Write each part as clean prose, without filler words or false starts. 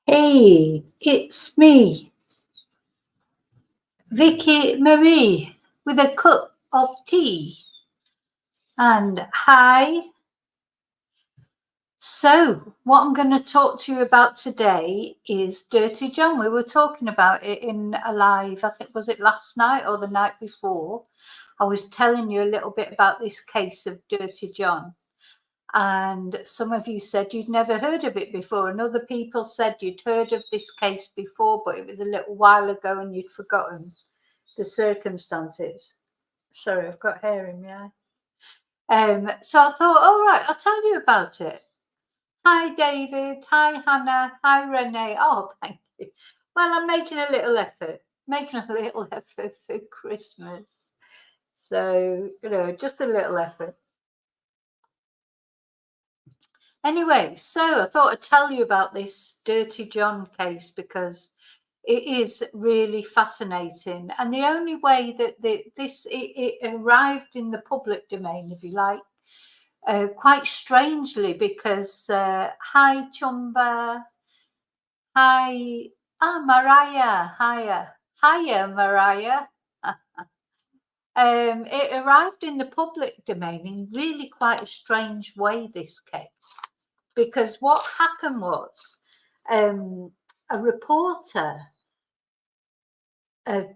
Hey, it's me, Vicky Marie, with a cup of tea. And hi. So, what I'm going to talk to you about today is Dirty John. We were talking about it in a live, I think, was it last night or the night before? I was telling you a little bit about this case of Dirty John. And some of you said you'd never heard of it before, and other people said you'd heard of this case before, but it was a little while ago and you'd forgotten the circumstances. Sorry, I've got hair in my eye. So I thought, all right, I'll tell you about it. Hi, David. Hi, Hannah. Hi, Renee. Oh, thank you. Well, I'm making a little effort, for Christmas. So, just a little effort. Anyway, so I thought I'd tell you about this Dirty John case because it is really fascinating. And the only way that it arrived in the public domain, if you like, quite strangely, because hi Chumba, hi, Mariah, hiya Mariah. It arrived in the public domain in really quite a strange way, this case, because what happened was a reporter,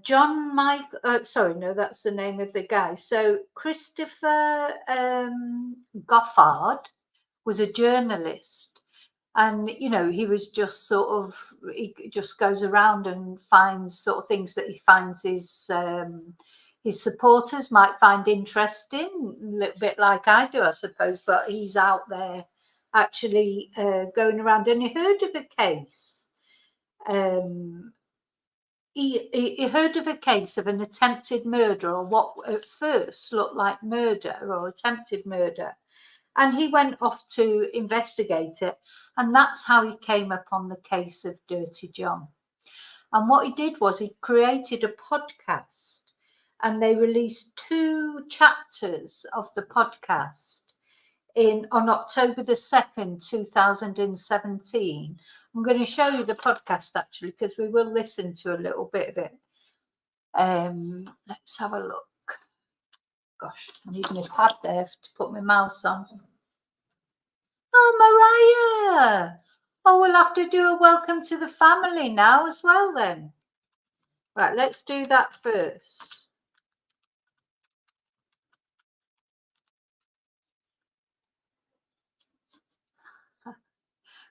John Mike, sorry, no, that's the name of the guy. So Christopher Goffard was a journalist, and he was just he just goes around and finds sort of things that he finds his supporters might find interesting, a little bit like I do, I suppose. But he's out there actually going around, and he heard of a case. He heard of a case of an attempted murder, or what at first looked like murder or attempted murder. And he went off to investigate it. And that's how he came upon the case of Dirty John. And what he did was he created a podcast, and they released 2 chapters of the podcast on October the 2nd, 2017. I'm going to show you the podcast actually, because we will listen to a little bit of it. Let's have a look. Gosh, I need my pad there to put my mouse on. Oh, Mariah. Oh, we'll have to do a welcome to the family now as well then. Right, let's do that first.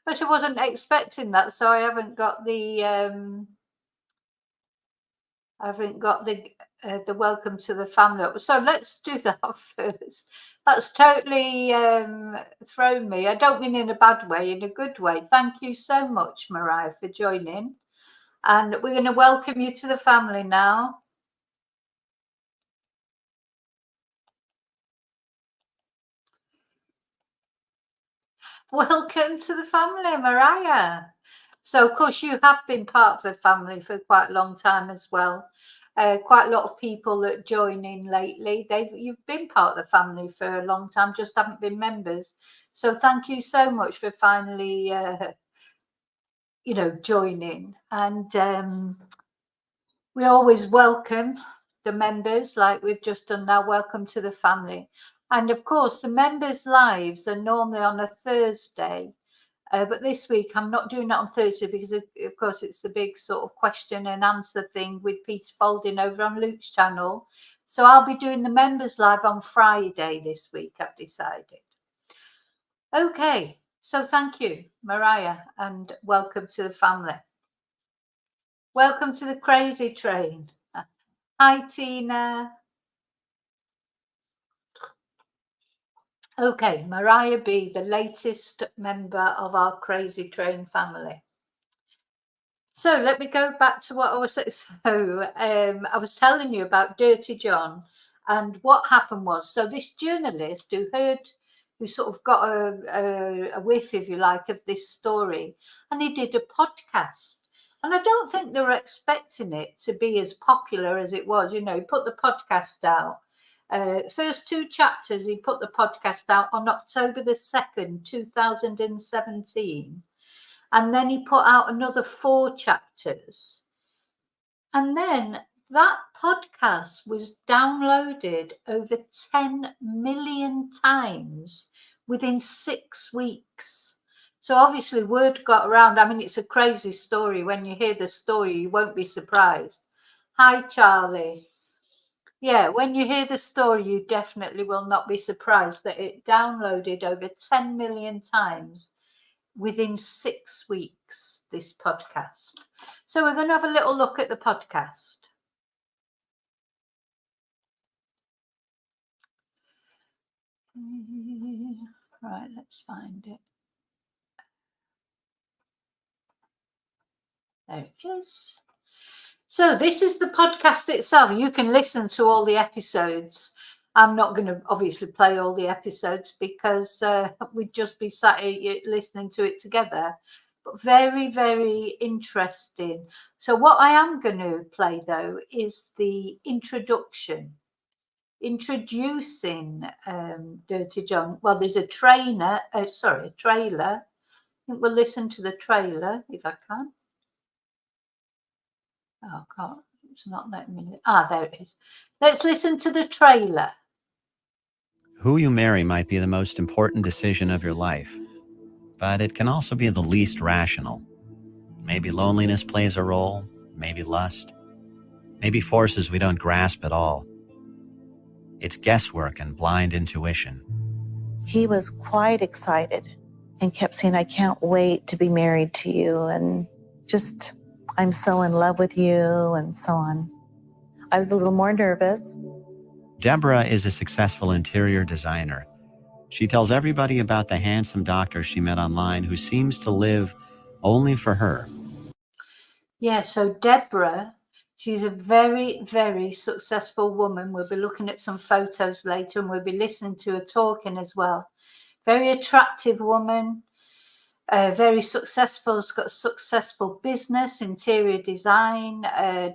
But I wasn't expecting that, so I haven't got the welcome to the family. So let's do that first. That's totally thrown me. I don't mean in a bad way, in a good way. Thank you so much, Mariah, for joining. And we're going to welcome you to the family now. Welcome to the family, Mariah. So, of course, you have been part of the family for quite a long time as well. Quite a lot of people that join in lately, you've been part of the family for a long time, just haven't been members. So thank you so much for finally, joining. And we always welcome the members, like we've just done now. Welcome to the family. And of course, the members' lives are normally on a Thursday. But this week I'm not doing that on Thursday because of course it's the big sort of question and answer thing with Peter Folding over on Luke's channel. So I'll be doing the members live on Friday this week, I've decided. Okay, so thank you, Mariah, and welcome to the family. Welcome to the crazy train. Hi, Tina. Okay, Mariah B, the latest member of our crazy train family. So let me go back to what I was saying. So I was telling you about Dirty John, and what happened was, so this journalist who sort of got a whiff, if you like, of this story, and he did a podcast. And I don't think they were expecting it to be as popular as it was. He put the podcast out, First 2 chapters, he put the podcast out on October the 2nd, 2017. And then he put out another 4 chapters. And then that podcast was downloaded over 10 million times within 6 weeks. So obviously word got around. I mean, it's a crazy story. When you hear the story, you won't be surprised. Hi, Charlie. Yeah, when you hear the story, you definitely will not be surprised that it downloaded over 10 million times within 6 weeks, this podcast. So we're going to have a little look at the podcast. Right, let's find it. There it is. So this is the podcast itself. You can listen to all the episodes. I'm not going to obviously play all the episodes because we'd just be sat here listening to it together. But very, very interesting. So what I am going to play, though, is the introduction. Introducing Dirty John. Well, there's a trailer. I think we'll listen to the trailer if I can. Oh, God, it's not letting me. There it is. Let's listen to the trailer. Who you marry might be the most important decision of your life, but it can also be the least rational. Maybe loneliness plays a role, maybe lust, maybe forces we don't grasp at all. It's guesswork and blind intuition. He was quite excited and kept saying, I can't wait to be married to you, and just, I'm so in love with you, and so on. I was a little more nervous. Deborah is a successful interior designer. She tells everybody about the handsome doctor she met online who seems to live only for her. Yeah, so Deborah, she's a very, very successful woman. We'll be looking at some photos later and we'll be listening to her talking as well. Very attractive woman, very successful. She's got a successful business, interior design,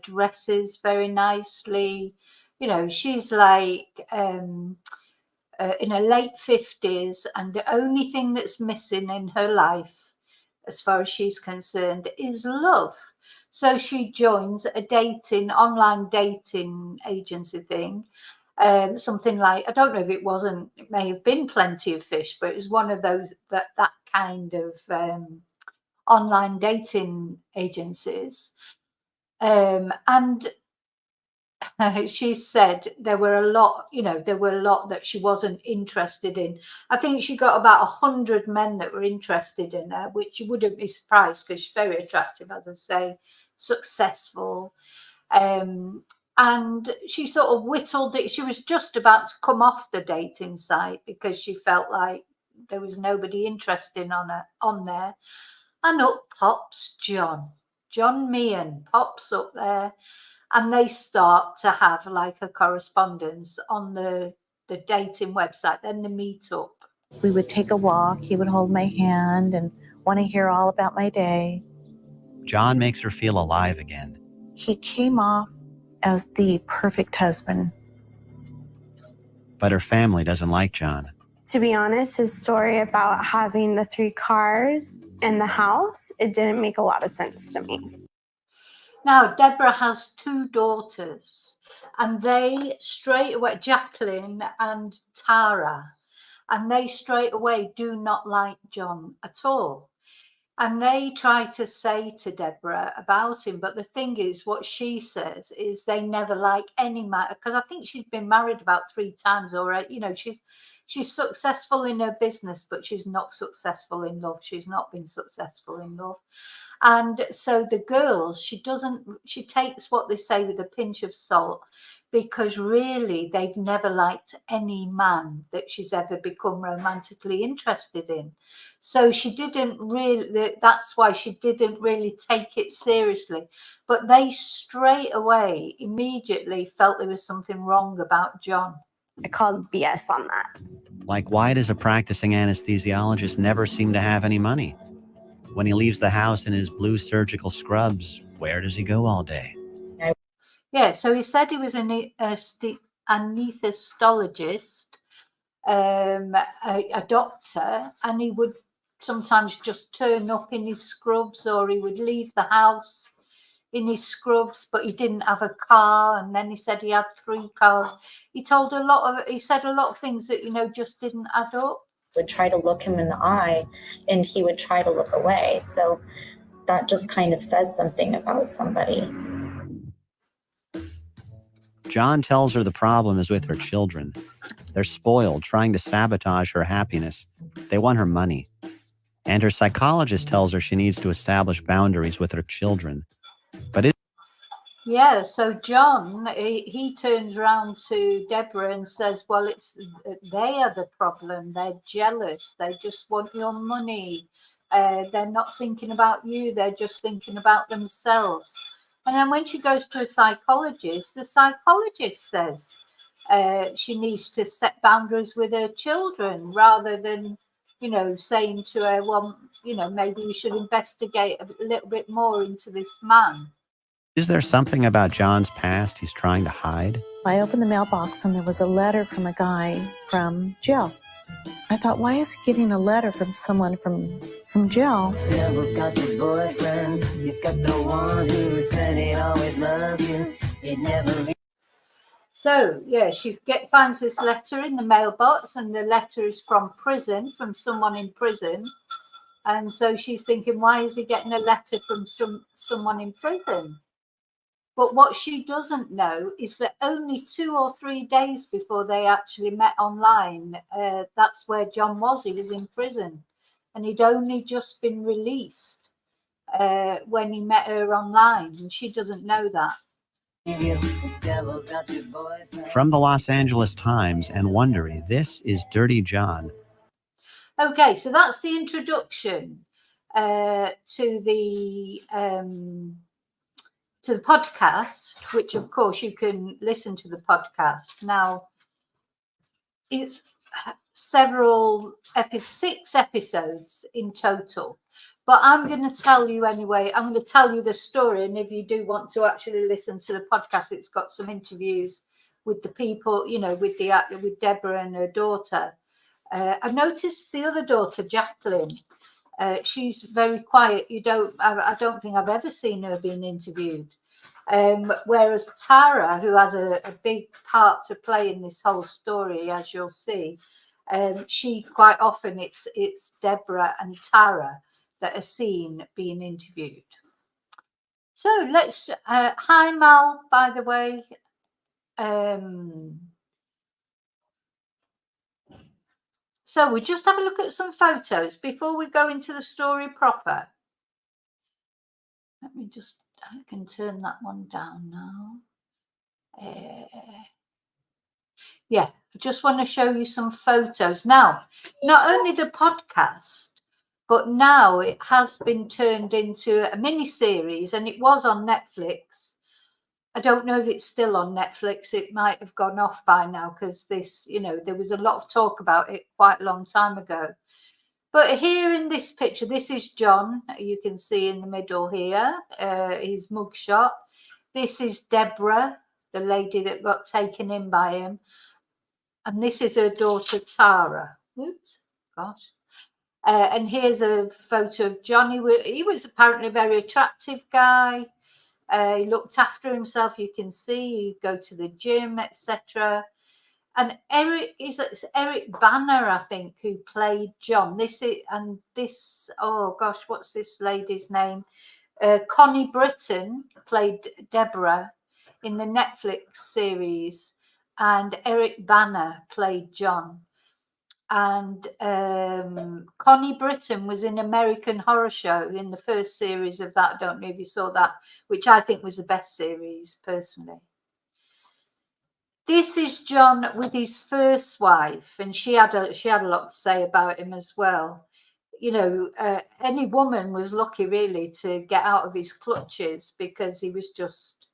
dresses very nicely. You know, she's like in her late 50s, and the only thing that's missing in her life, as far as she's concerned, is love. So she joins a online dating agency thing. Something like, I don't know if it may have been Plenty of Fish, but it was one of those, that kind of online dating agencies. And she said there were a lot that she wasn't interested in. I think she got about 100 men that were interested in her, which you wouldn't be surprised because she's very attractive, as I say, successful. And she sort of whittled it. She was just about to come off the dating site because she felt like there was nobody interested on there. And up pops John Meehan pops up there. And they start to have like a correspondence on the dating website. Then they meet up. We would take a walk. He would hold my hand and want to hear all about my day. John makes her feel alive again. He came off as the perfect husband. But her family doesn't like John. To be honest, his story about having the 3 cars and the house, it didn't make a lot of sense to me. Now, Deborah has 2 daughters, and they straight away, Jacqueline and Tara, and they straight away do not like John at all. And they try to say to Deborah about him, but the thing is, what she says is they never like any man, because I think she's been married about 3 times already. You know, she's successful in her business, but she's not successful in love. She's not been successful in love. And so the girls, she takes what they say with a pinch of salt, because really they've never liked any man that she's ever become romantically interested in. So that's why she didn't really take it seriously. But they straight away, immediately felt there was something wrong about John. I called BS on that. Like, why does a practicing anesthesiologist never seem to have any money? When he leaves the house in his blue surgical scrubs, where does he go all day? Yeah, so he said he was an anaesthetologist, a doctor, and he would sometimes just turn up in his scrubs, or he would leave the house in his scrubs, but he didn't have a car. And then he said he had 3 cars. He said a lot of things that, you know, just didn't add up. Would try to look him in the eye, and he would try to look away. So that just kind of says something about somebody. John tells her the problem is with her children. They're spoiled, trying to sabotage her happiness. They want her money. And her psychologist tells her she needs to establish boundaries with her children. But yeah, so John, he turns around to Deborah and says, well, they are the problem. They're jealous. They just want your money. They're not thinking about you. They're just thinking about themselves. And then when she goes to a psychologist, the psychologist says she needs to set boundaries with her children, rather than, you know, saying to her, well, you know, maybe we should investigate a little bit more into this man. is there something about John's past he's trying to hide? I opened the mailbox and there was a letter from a guy from jail. I thought, why is he getting a letter from someone from jail? Devil's got your boyfriend. He's got the one who said he'd always love you. He'd never. So yeah, she finds this letter in the mailbox, and the letter is from prison, from someone in prison. And so she's thinking, why is he getting a letter from someone in prison? But what she doesn't know is that only 2 or 3 days before they actually met online, that's where John was. He was in prison, and he'd only just been released when he met her online, and she doesn't know that. From the Los Angeles Times and Wondery, this is Dirty John. Okay, so that's the introduction to the podcast, which of course you can listen to the podcast. Now, it's 6 episodes in total, but I'm going to tell you anyway. I'm going to tell you the story, and if you do want to actually listen to the podcast, it's got some interviews with the people, you know, with Deborah and her daughter. I've noticed the other daughter, Jacqueline. She's very quiet. I don't think I've ever seen her being interviewed. Whereas Tara, who has a big part to play in this whole story, as you'll see, she quite often it's Deborah and Tara that are seen being interviewed. So let's. Hi, Mal, by the way. So we just have a look at some photos before we go into the story proper. Let me I can turn that one down now. Yeah, I just want to show you some photos. Now, not only the podcast, but now it has been turned into a mini-series, and it was on Netflix. I don't know if it's still on Netflix. It might have gone off by now, because there was a lot of talk about it quite a long time ago. But here in this picture, this is John. You can see in the middle here, his mugshot. This is Deborah, the lady that got taken in by him. And this is her daughter, Tara. Oops, gosh. And here's a photo of John. He was apparently a very attractive guy. He looked after himself. You can see he'd go to the gym, etc. And it's Eric Banner, I think, who played John. Oh gosh, what's this lady's name? Connie Britton played Deborah in the Netflix series, and Eric Banner played John. And Connie Britton was in American Horror Show in the first series of that. I don't know if you saw that, which I think was the best series personally. This is John with his first wife, and she had a lot to say about him as well. You know, any woman was lucky really to get out of his clutches, because he was just,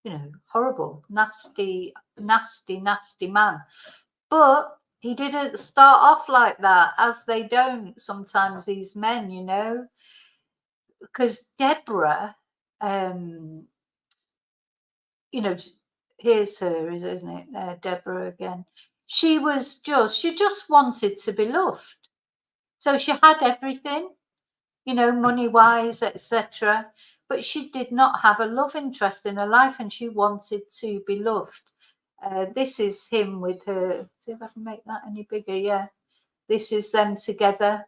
you know, horrible, nasty man. But he didn't start off like that, as they don't sometimes, these men, you know, because Deborah, you know, here's her, isn't it? Deborah again. She just wanted to be loved. So she had everything, you know, money-wise, etc. But she did not have a love interest in her life, and she wanted to be loved. This is him with her. See if I can make that any bigger. Yeah, this is them together.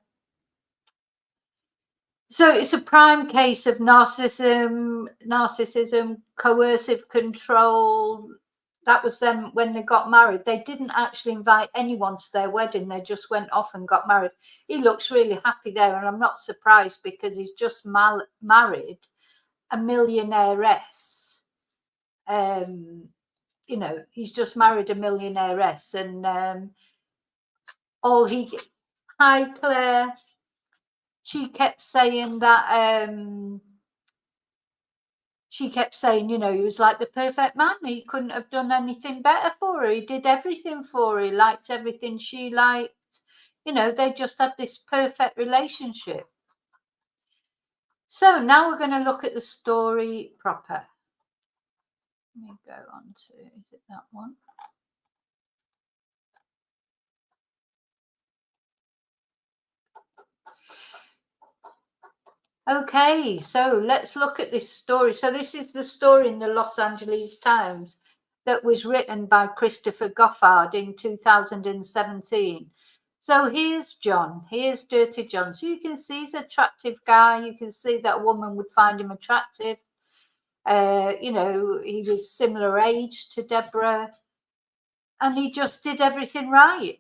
So it's a prime case of narcissism, coercive control. That was them when they got married. They didn't actually invite anyone to their wedding. They just went off and got married. He looks really happy there, and I'm not surprised because he's just married a millionairess. You know, he's just married a millionairess, and hi Claire. She kept saying that you know, he was like the perfect man. He couldn't have done anything better for her. He did everything for her. He liked everything she liked. You know, they just had this perfect relationship. So now we're going to look at the story proper. Let me go on to, is it that one? Okay, so let's look at this story. So this is the story in the Los Angeles Times that was written by Christopher Goffard in 2017. So here's John, here's Dirty John. So you can see he's an attractive guy. You can see that a woman would find him attractive. You know, he was similar age to Deborah, and he just did everything right.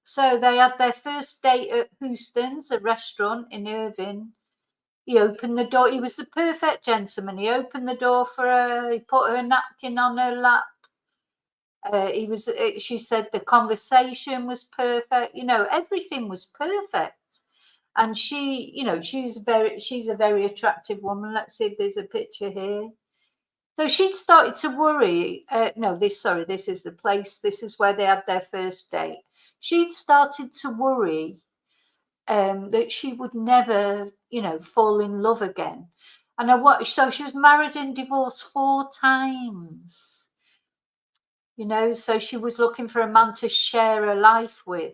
So they had their first date at Houston's, a restaurant in Irvine. He opened the door. He was the perfect gentleman. He opened the door for her. He put her napkin on her lap. She said the conversation was perfect. You know, everything was perfect. And she, you know, she's a very attractive woman. Let's see if there's a picture here. So she'd started to worry. This is the place. This is where they had their first date. She'd started to worry that she would never, you know, fall in love again. And so she was married and divorced 4 times, you know, so she was looking for a man to share her life with.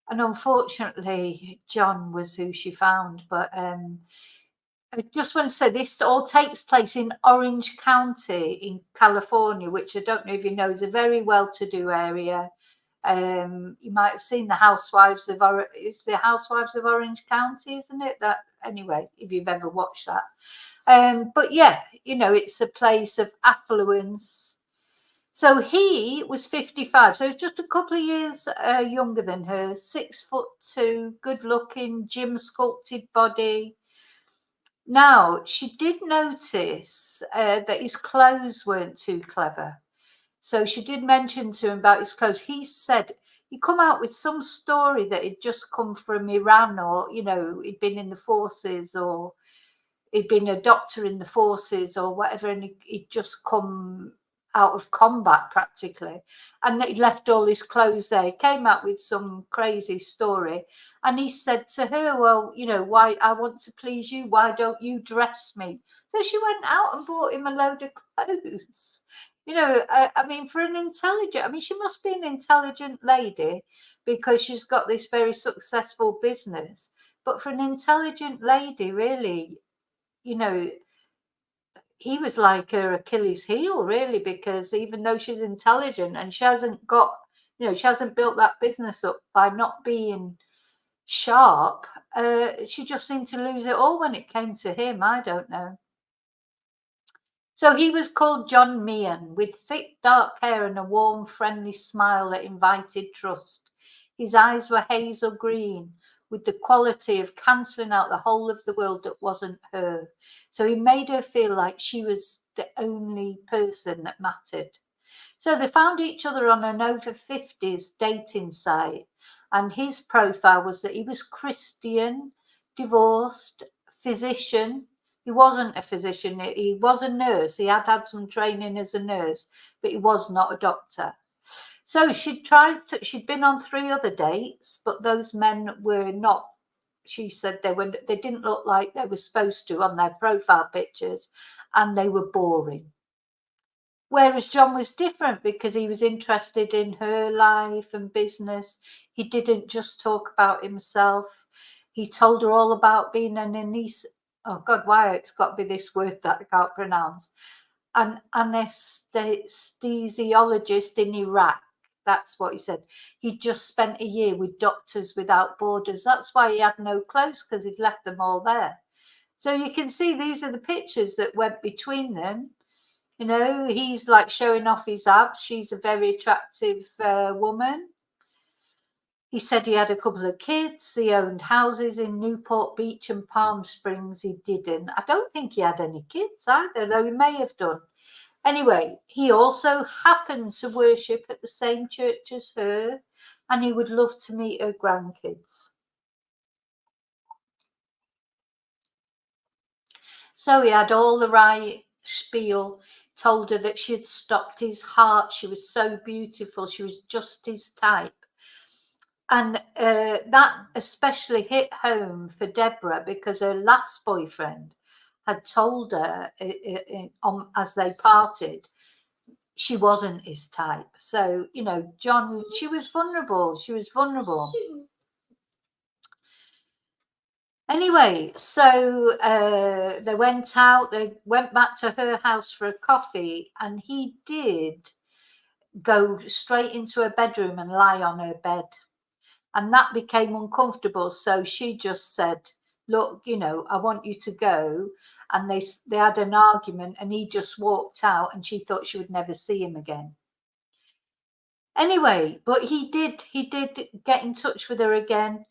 And unfortunately, John was who she found. But I just want to say this all takes place in Orange County in California, which I don't know if you know is a very well-to-do area. You might have seen the Housewives of Orange County, isn't it? That anyway, if you've ever watched that. But yeah, you know, it's a place of affluence. So he was 55, so he's just a couple of years younger than her. 6'2", good looking, gym sculpted body. Now she did notice that his clothes weren't too clever. So she did mention to him about his clothes. He said he come out with some story that he'd just come from Iran, or, you know, he'd been in the forces, or he'd been a doctor in the forces or whatever, and he'd just come out of combat practically, and that he'd left all his clothes there. He came out with some crazy story, and he said to her, well, you know, why, I want to please you, why don't you dress me? So she went out and bought him a load of clothes. You know, I mean, for an intelligent, I mean, she must be an intelligent lady because she's got this very successful business. But for an intelligent lady, really, you know, he was like her Achilles heel, really, because even though she's intelligent and she hasn't got, you know, she hasn't built that business up by not being sharp, she just seemed to lose it all when it came to him. I don't know. So he was called John Meehan, with thick dark hair and a warm, friendly smile that invited trust. His eyes were hazel green, with the quality of cancelling out the whole of the world that wasn't her. So he made her feel like she was the only person that mattered. So they found each other on an over 50s dating site, and his profile was that he was Christian, divorced, physician. He wasn't a physician, he was a nurse. He had some training as a nurse, but he was not a doctor. So she'd been on 3 other dates, but those men were not, she said they didn't look like they were supposed to on their profile pictures, and they were boring. Whereas John was different because he was interested in her life and business. He didn't just talk about himself. He told her all about being an oh God, why it's got to be this word that I can't pronounce. An anesthesiologist in Iraq. That's what he said. He just spent a year with Doctors Without Borders. That's why he had no clothes, because he'd left them all there. So you can see these are the pictures that went between them. You know, he's like showing off his abs. She's a very attractive woman. He said he had a couple of kids. He owned houses in Newport Beach and Palm Springs. He didn't. I don't think he had any kids either, though he may have done. Anyway, he also happened to worship at the same church as her, and he would love to meet her grandkids. So he had all the right spiel, told her that she had stopped his heart. She was so beautiful. She was just his type. And that especially hit home for Deborah, because her last boyfriend had told her as they parted, she wasn't his type. So, you know, John, she was vulnerable. She was vulnerable. Anyway, so they went out, they went back to her house for a coffee, and he did go straight into her bedroom and lie on her bed. And that became uncomfortable. So she just said, look, you know, I want you to go. And they had an argument, and he just walked out, and she thought she would never see him again. Anyway, but he did get in touch with her again,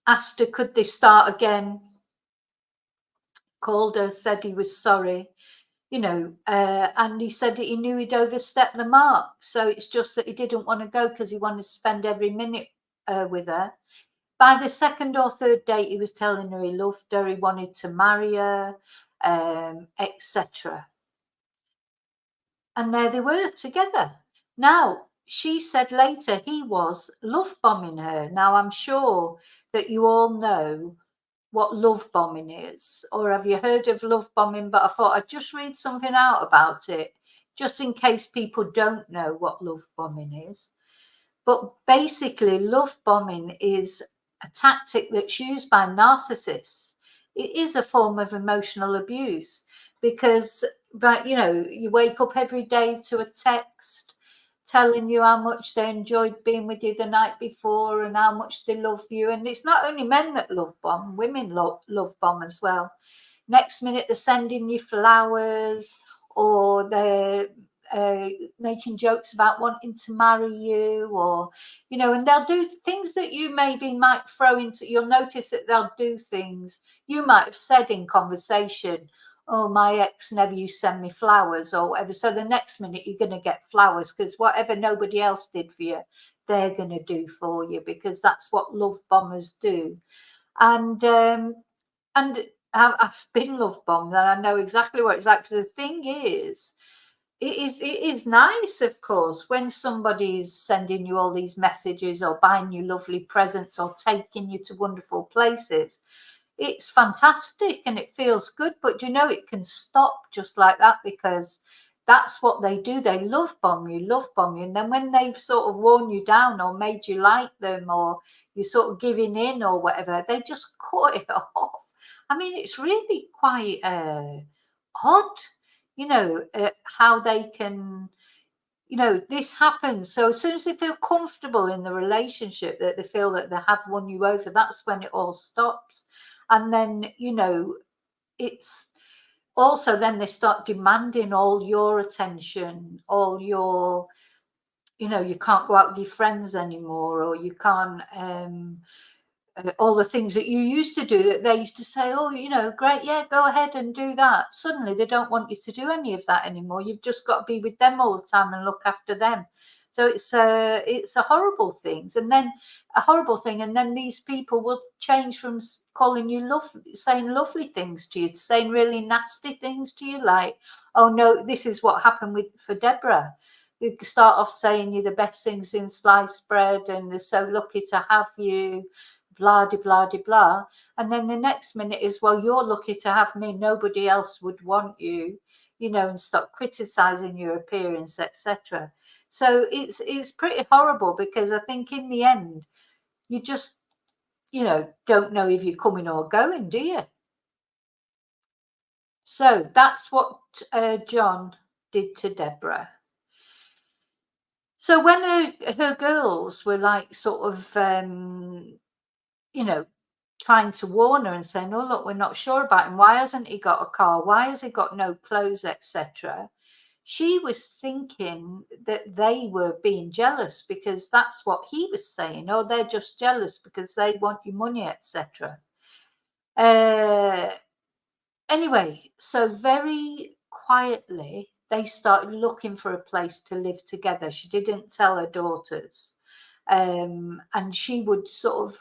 asked her, could they start again? Called her, said he was sorry, you know, and he said that he knew he'd overstepped the mark. So it's just that he didn't want to go because he wanted to spend every minute with her. By the second or third date, he was telling her he loved her, he wanted to marry her, etc. And there they were together. Now, she said later he was love bombing her. Now, I'm sure that you all know what love bombing is, or have you heard of love bombing? But I thought I'd just read something out about it, just in case people don't know what love bombing is. But basically, love bombing is a tactic that's used by narcissists. It is a form of emotional abuse because, but you know, you wake up every day to a text telling you how much they enjoyed being with you the night before and how much they love you. And it's not only men that love bomb, women love bomb as well. Next minute they're sending you flowers, or they're making jokes about wanting to marry you, or, you know, and they'll do things that you maybe might throw into, you'll notice that they'll do things you might have said in conversation, oh, my ex never used to send me flowers or whatever. So the next minute you're going to get flowers, because whatever nobody else did for you, they're going to do for you, because that's what love bombers do. And I've been love bombed, and I know exactly what it's like. So the thing is, it is nice, of course, when somebody's sending you all these messages or buying you lovely presents or taking you to wonderful places. It's fantastic and it feels good, but you know, it can stop just like that, because that's what they do. They love bomb you. And then when they've sort of worn you down or made you like them, or you're sort of giving in or whatever, they just cut it off. I mean, it's really quite odd, you know, how they can, you know, this happens. So as soon as they feel comfortable in the relationship, that they feel that they have won you over, that's when it all stops. And then, you know, it's also then they start demanding all your attention, all your, you know, you can't go out with your friends anymore, or you can't, all the things that you used to do that they used to say, oh, you know, great, yeah, go ahead and do that. Suddenly they don't want you to do any of that anymore. You've just got to be with them all the time and look after them. So it's a horrible thing. And then these people will change from calling you lovely, saying lovely things to you, saying really nasty things to you, like, oh no, this is what happened for Deborah. They start off saying you're the best things in sliced bread and they're so lucky to have you, blah de blah de blah. And then the next minute is, well, you're lucky to have me, nobody else would want you. and stop criticizing your appearance, etc. So it's pretty horrible, because I think in the end, you just, don't know if you're coming or going, do you? So that's what John did to Deborah. So when her girls were like sort of, trying to warn her and saying, oh, look, we're not sure about him. Why hasn't he got a car? Why has he got no clothes, etc.? She was thinking that they were being jealous, because that's what he was saying. Oh, they're just jealous because they want your money, etc. Anyway, so very quietly, they started looking for a place to live together. She didn't tell her daughters. And she would sort of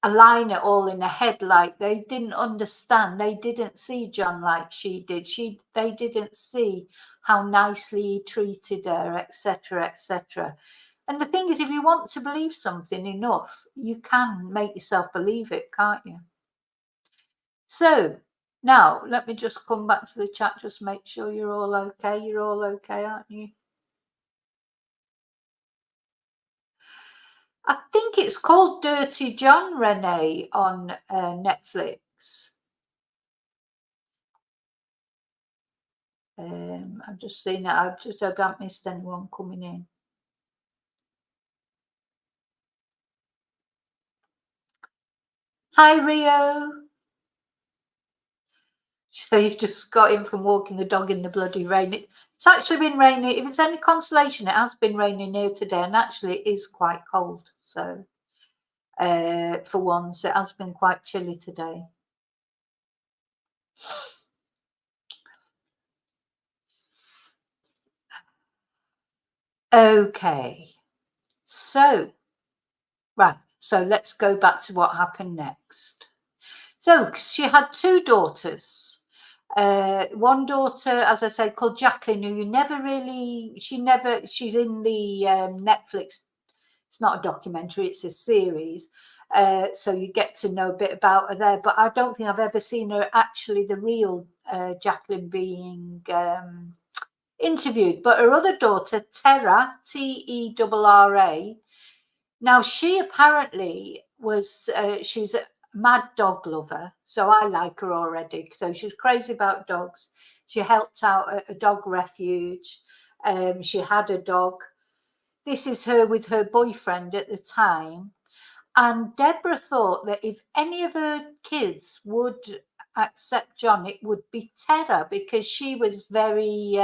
align it all in her head, like they didn't understand. They didn't see John like she did. They didn't see how nicely he treated her, etc., etc. And the thing is, if you want to believe something enough, you can make yourself believe it, can't you? So now let me just come back to the chat, just make sure you're all okay. You're all okay, aren't you? I think it's called Dirty John, Renee, on Netflix. I've just seen it. I just hope I haven't missed anyone coming in. Hi, Rio. So you've just got in from walking the dog in the bloody rain. It's actually been raining. If it's any consolation, it has been raining here today, and actually it is quite cold. So for once, it has been quite chilly today. Okay, so right, so let's go back to what happened next. So she had two daughters. One daughter, as I say, called Jacqueline, who she's in the Netflix. It's not a documentary, it's a series. So you get to know a bit about her there, but I don't think I've ever seen her actually, the real Jacqueline, being interviewed. But her other daughter, Terra, Terra, now she apparently was, she was a mad dog lover, so I like her already. So she was crazy about dogs. She helped out at a dog refuge. She had a dog. This is her with her boyfriend at the time. And Deborah thought that if any of her kids would accept John, it would be Terra, because she was very,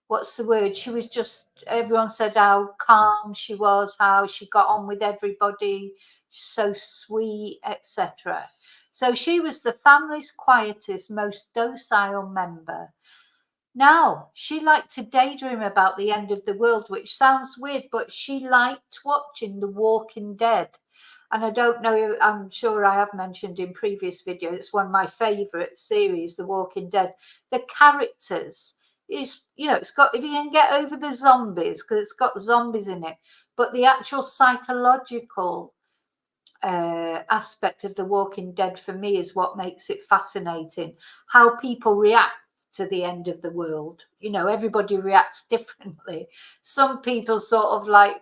what's the word? She was just, everyone said how calm she was, how she got on with everybody, so sweet, etc. So she was the family's quietest, most docile member. Now, she liked to daydream about the end of the world, which sounds weird, but she liked watching The Walking Dead. And I don't know, I'm sure I have mentioned in previous videos, it's one of my favourite series, The Walking Dead. The characters is, it's got, if you can get over the zombies, because it's got zombies in it, but the actual psychological aspect of The Walking Dead for me is what makes it fascinating. How people react to the end of the world. Everybody reacts differently. Some people sort of like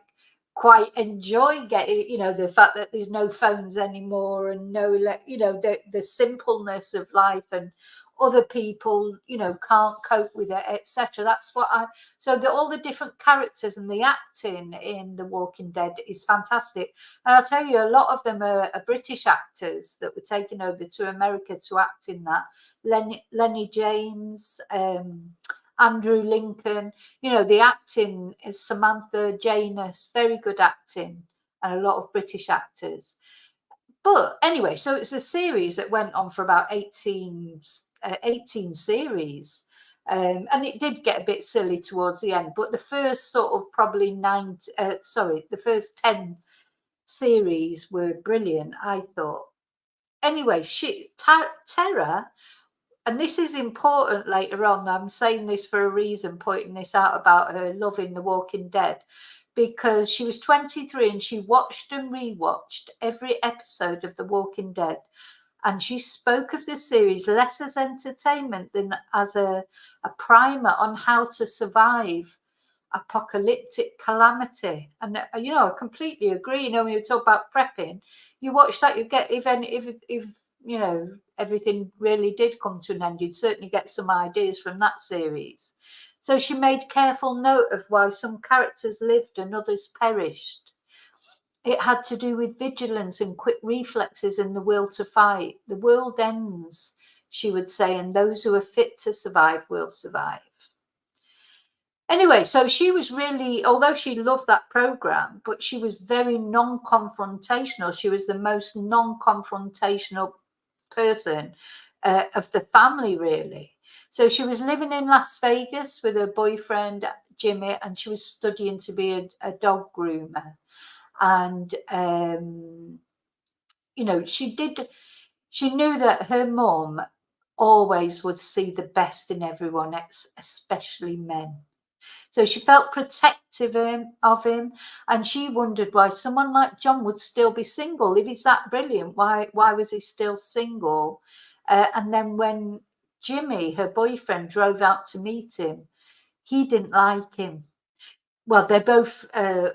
quite enjoy getting, the fact that there's no phones anymore, and no, the simpleness of life, and other people, can't cope with it, etc. That's what all the different characters and the acting in The Walking Dead is fantastic. And I'll tell you, a lot of them are British actors that were taken over to America to act in that. Lenny James, Andrew Lincoln, the acting is Samantha Janus, very good acting, and a lot of British actors. But anyway, so it's a series that went on for about 18 series. And it did get a bit silly towards the end, but the first sort of probably the first 10 series were brilliant, I thought. Anyway, Terra, and this is important later on, I'm saying this for a reason, pointing this out about her loving The Walking Dead, because she was 23 and she watched and rewatched every episode of The Walking Dead. And she spoke of the series less as entertainment than as a primer on how to survive apocalyptic calamity. And you know, I completely agree. You know, when you talk about prepping, you watch that, you get, if you know, everything really did come to an end, you'd certainly get some ideas from that series. So she made careful note of why some characters lived and others perished. It had to do with vigilance and quick reflexes and the will to fight. The world ends, she would say, and those who are fit to survive will survive. Anyway, so she was really, although she loved that program, but she was very non-confrontational. She was the most non-confrontational person of the family, really. So she was living in Las Vegas with her boyfriend, Jimmy, and she was studying to be a dog groomer. And, you know, she knew that her mom always would see the best in everyone, especially men. So she felt protective of him, and she wondered why someone like John would still be single. If he's that brilliant, why was he still single? And then when Jimmy, her boyfriend, drove out to meet him, he didn't like him. Well, they both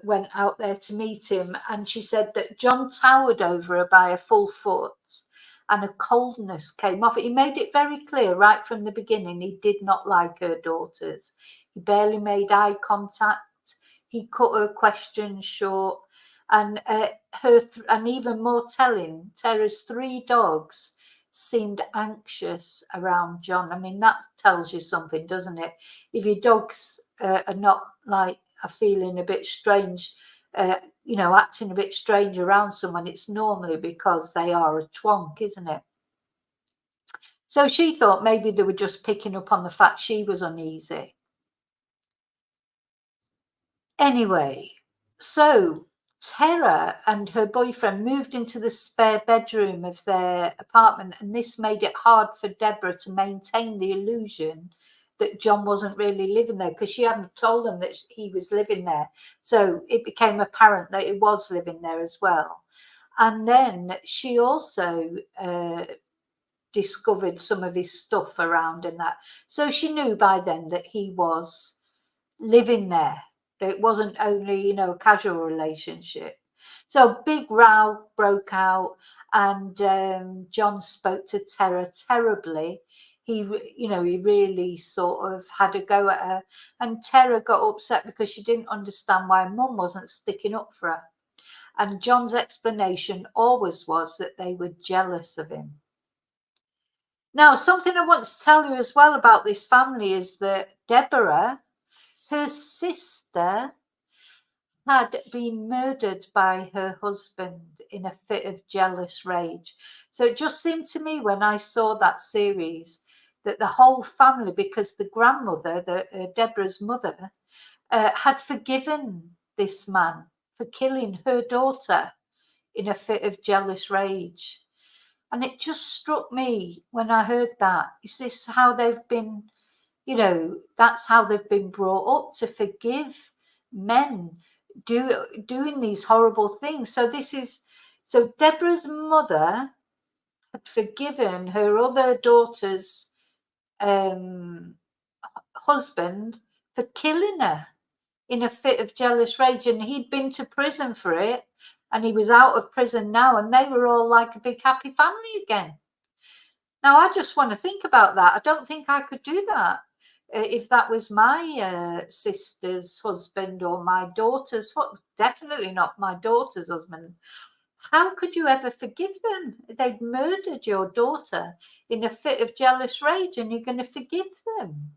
went out there to meet him, and she said that John towered over her by a full foot, and a coldness came off it. He made it very clear right from the beginning he did not like her daughters. He barely made eye contact. He cut her questions short, and and even more telling, Tara's 3 dogs seemed anxious around John. I mean, that tells you something, doesn't it? If your dogs are not like, are feeling a bit strange, you know, acting a bit strange around someone, it's normally because they are a twonk, isn't it? So she thought maybe they were just picking up on the fact she was uneasy. Anyway, so Tara and her boyfriend moved into the spare bedroom of their apartment, and this made it hard for Deborah to maintain the illusion that John wasn't really living there, because she hadn't told them that he was living there. So it became apparent that he was living there as well. And then she also discovered some of his stuff around and that. So she knew by then that he was living there. It wasn't only, you know, a casual relationship. So big row broke out, and John spoke to Tara terribly. He really sort of had a go at her, and Tara got upset because she didn't understand why Mum wasn't sticking up for her. And John's explanation always was that they were jealous of him. Now, something I want to tell you as well about this family is that Deborah, her sister, had been murdered by her husband in a fit of jealous rage. So it just seemed to me when I saw that series that the whole family, because the grandmother, Deborah's mother, had forgiven this man for killing her daughter in a fit of jealous rage. And it just struck me when I heard that. Is this how they've been, you know, that's how they've been brought up, to forgive men doing these horrible things. So Deborah's mother had forgiven her other daughter's husband for killing her in a fit of jealous rage, and he'd been to prison for it, and he was out of prison now, and they were all like a big happy family again. Now I just want to think about that. I don't think I could do that if that was my sister's husband or my daughter's, definitely not my daughter's husband. How could you ever forgive them? They'd murdered your daughter in a fit of jealous rage, and you're going to forgive them.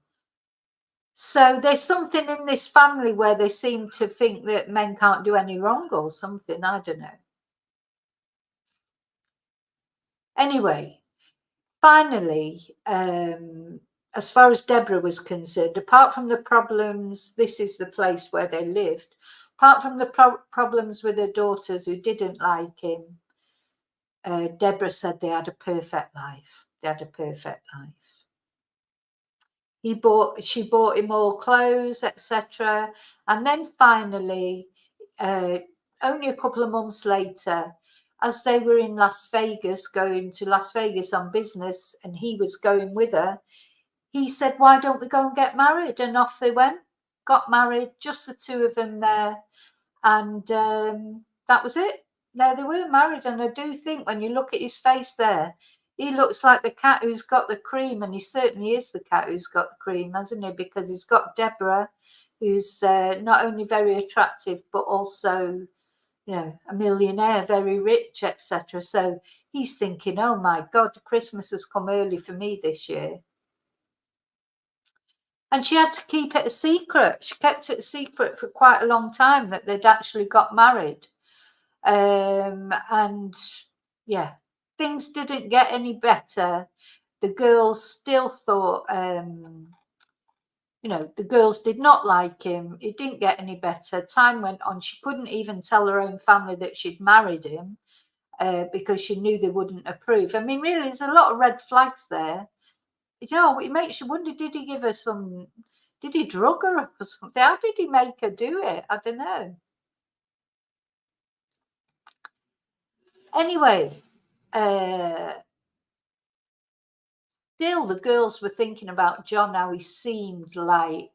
So there's something in this family where they seem to think that men can't do any wrong or something. I don't know. Anyway, finally, as far as Deborah was concerned, apart from the problems, this is the place where they lived, apart from the problems with her daughters who didn't like him, Deborah said they had a perfect life. They had a perfect life. She bought him all clothes, etc. And then finally, only a couple of months later, as they were in Las Vegas, going to Las Vegas on business, and he was going with her, he said, why don't we go and get married? And off they went, got married, just the two of them there. And that was it. There they were, married. And I do think when you look at his face there, he looks like the cat who's got the cream, and he certainly is the cat who's got the cream, hasn't he? Because he's got Deborah, who's not only very attractive, but also, you know, a millionaire, very rich, etc. So he's thinking, oh my God, Christmas has come early for me this year. And she had to keep it a secret. She kept it a secret for quite a long time that they'd actually got married. And yeah, things didn't get any better. The girls still thought, you know, the girls did not like him. It didn't get any better. Time went on. She couldn't even tell her own family that she'd married him because she knew they wouldn't approve. I mean, really, there's a lot of red flags there. You know, it makes you wonder, did he give her some, did he drug her up or something? How did he make her do it? I don't know. Anyway, still the girls were thinking about John, how he seemed like,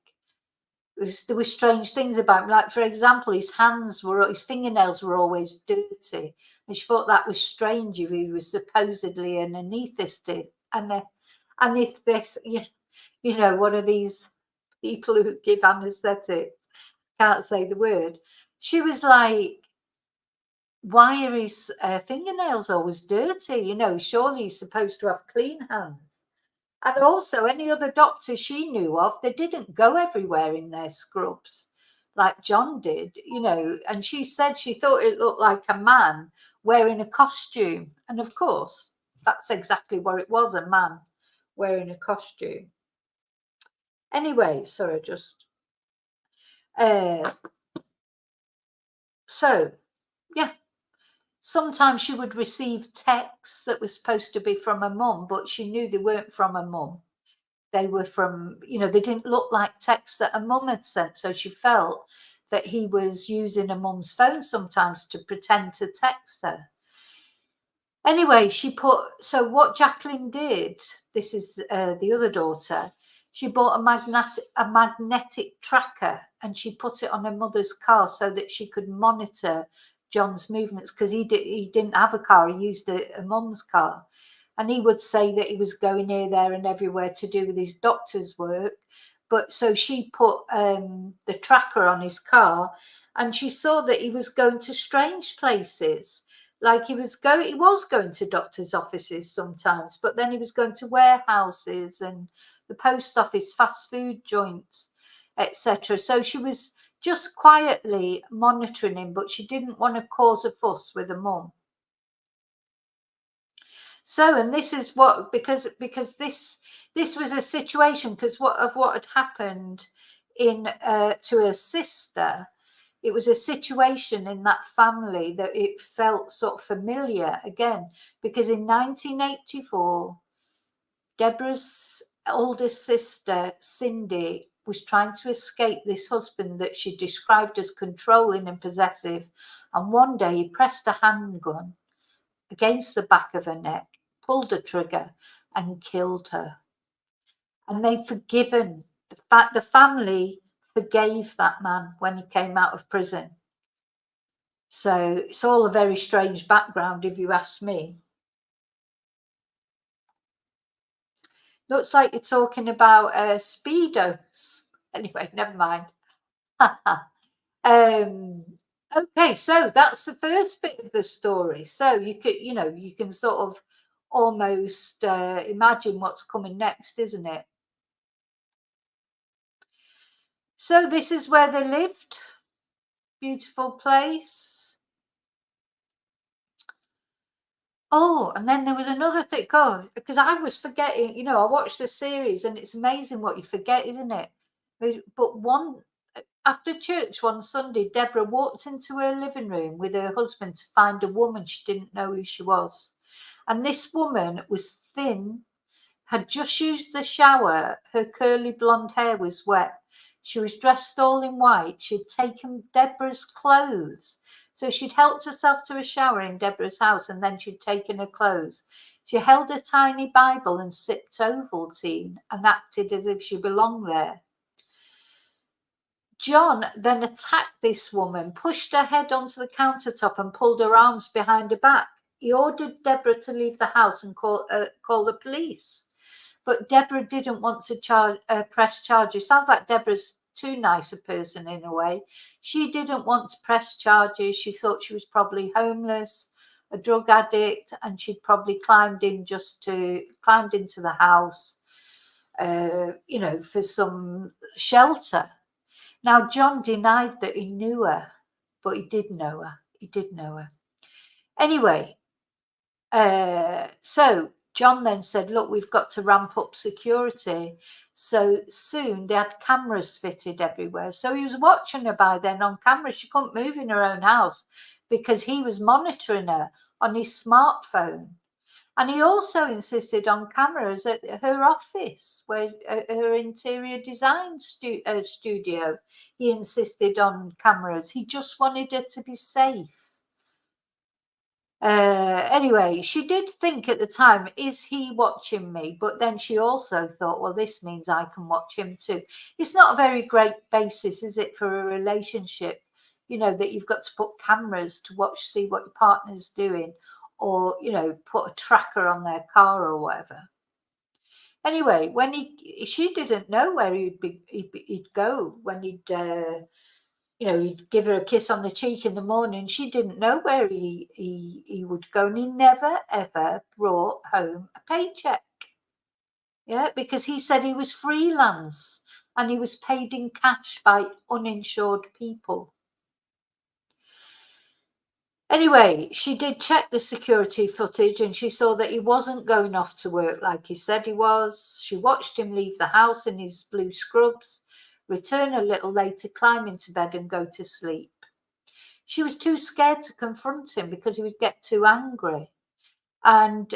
there were strange things about him. Like, for example, his fingernails were always dirty. And she thought that was strange if he was supposedly an anaesthetist. And if this, you know, one of these people who give anesthetics, can't say the word. She was like, why are his fingernails always dirty? You know, surely he's supposed to have clean hands. And also, any other doctor she knew of, they didn't go everywhere in their scrubs like John did, you know. And she said she thought it looked like a man wearing a costume. And of course, that's exactly what it was, a man wearing a costume. Anyway, sorry, just so yeah, sometimes she would receive texts that were supposed to be from her mum, but she knew they weren't from her mum. They were from, you know, they didn't look like texts that her mum had sent, so she felt that he was using her mum's phone sometimes to pretend to text her. Anyway, so what Jacqueline did, this is the other daughter, she bought a magnetic tracker and she put it on her mother's car so that she could monitor John's movements, because he didn't have a car, he used a mum's car. And he would say that he was going here, there and everywhere to do with his doctor's work. But so she put the tracker on his car, and she saw that he was going to strange places. Like he was going to doctors' offices sometimes, but then he was going to warehouses and the post office, fast food joints, etc. So she was just quietly monitoring him, but she didn't want to cause a fuss with her mum. So, and this is what, because this was a situation, because what had happened to her sister. It was a situation in that family that it felt sort of familiar again, because in 1984, Deborah's oldest sister, Cindy, was trying to escape this husband that she described as controlling and possessive. And one day he pressed a handgun against the back of her neck, pulled the trigger and killed her. And they've forgiven. The family forgave that man when he came out of prison. So it's all a very strange background, if you ask me. Looks like you're talking about Speedos. Anyway, never mind. Okay, so that's the first bit of the story. So you can sort of almost imagine what's coming next, isn't it? So this is where they lived. Beautiful place. Oh, and then there was another thing. God, because I was forgetting, I watched the series and it's amazing what you forget, isn't it? But after church one Sunday, Deborah walked into her living room with her husband to find a woman she didn't know who she was. And this woman was thin, had just used the shower. Her curly blonde hair was wet. She was dressed all in white. She'd taken Deborah's clothes. So she'd helped herself to a shower in Deborah's house, and then she'd taken her clothes. She held a tiny Bible and sipped Ovaltine and acted as if she belonged there. John then attacked this woman, pushed her head onto the countertop and pulled her arms behind her back. He ordered Deborah to leave the house and call the police. But Deborah didn't want to press charges. Sounds like Deborah's too nice a person in a way. She didn't want to press charges. She thought she was probably homeless, a drug addict, and she'd probably climbed into the house, for some shelter. Now, John denied that he knew her, but he did know her. He did know her. Anyway, so John then said, look, we've got to ramp up security. So soon they had cameras fitted everywhere. So he was watching her by then on camera. She couldn't move in her own house because he was monitoring her on his smartphone. And he also insisted on cameras at her office, where her interior design studio. He insisted on cameras. He just wanted her to be safe. Anyway, she did think at the time, is he watching me? But then she also thought, well, this means I can watch him too. It's not a very great basis, is it, for a relationship? That you've got to put cameras to see what your partner's doing, or put a tracker on their car or whatever. Anyway, when she didn't know where he'd go when he'd give her a kiss on the cheek in the morning. She didn't know where he would go, and he never ever brought home a paycheck. Yeah, because he said he was freelance and he was paid in cash by uninsured people. Anyway, she did check the security footage and she saw that he wasn't going off to work like he said he was. She watched him leave the house in his blue scrubs, return a little later, climb into bed and go to sleep. She was too scared to confront him because he would get too angry. And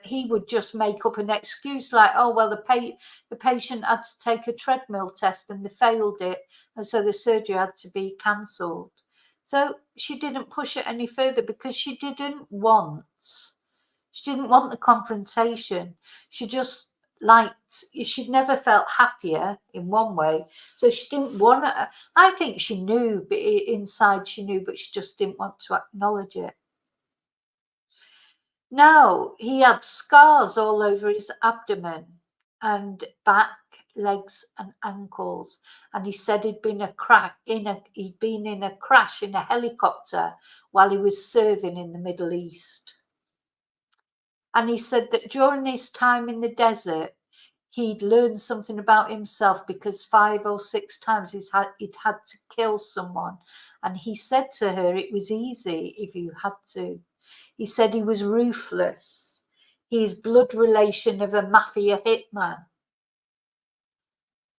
he would just make up an excuse like, oh, well, the patient had to take a treadmill test and they failed it, and so the surgery had to be cancelled. So she didn't push it any further because she didn't want the confrontation. She just she'd never felt happier in one way. So she didn't want to, I think she knew, but inside she knew, but she just didn't want to acknowledge it. Now, he had scars all over his abdomen and back, legs and ankles, and he said he'd been in a crash in a helicopter while he was serving in the Middle East. And he said that during his time in the desert, he'd learned something about himself because 5 or 6 times he'd had to kill someone. And he said to her, it was easy if you had to. He said he was ruthless. He's blood relation of a mafia hitman.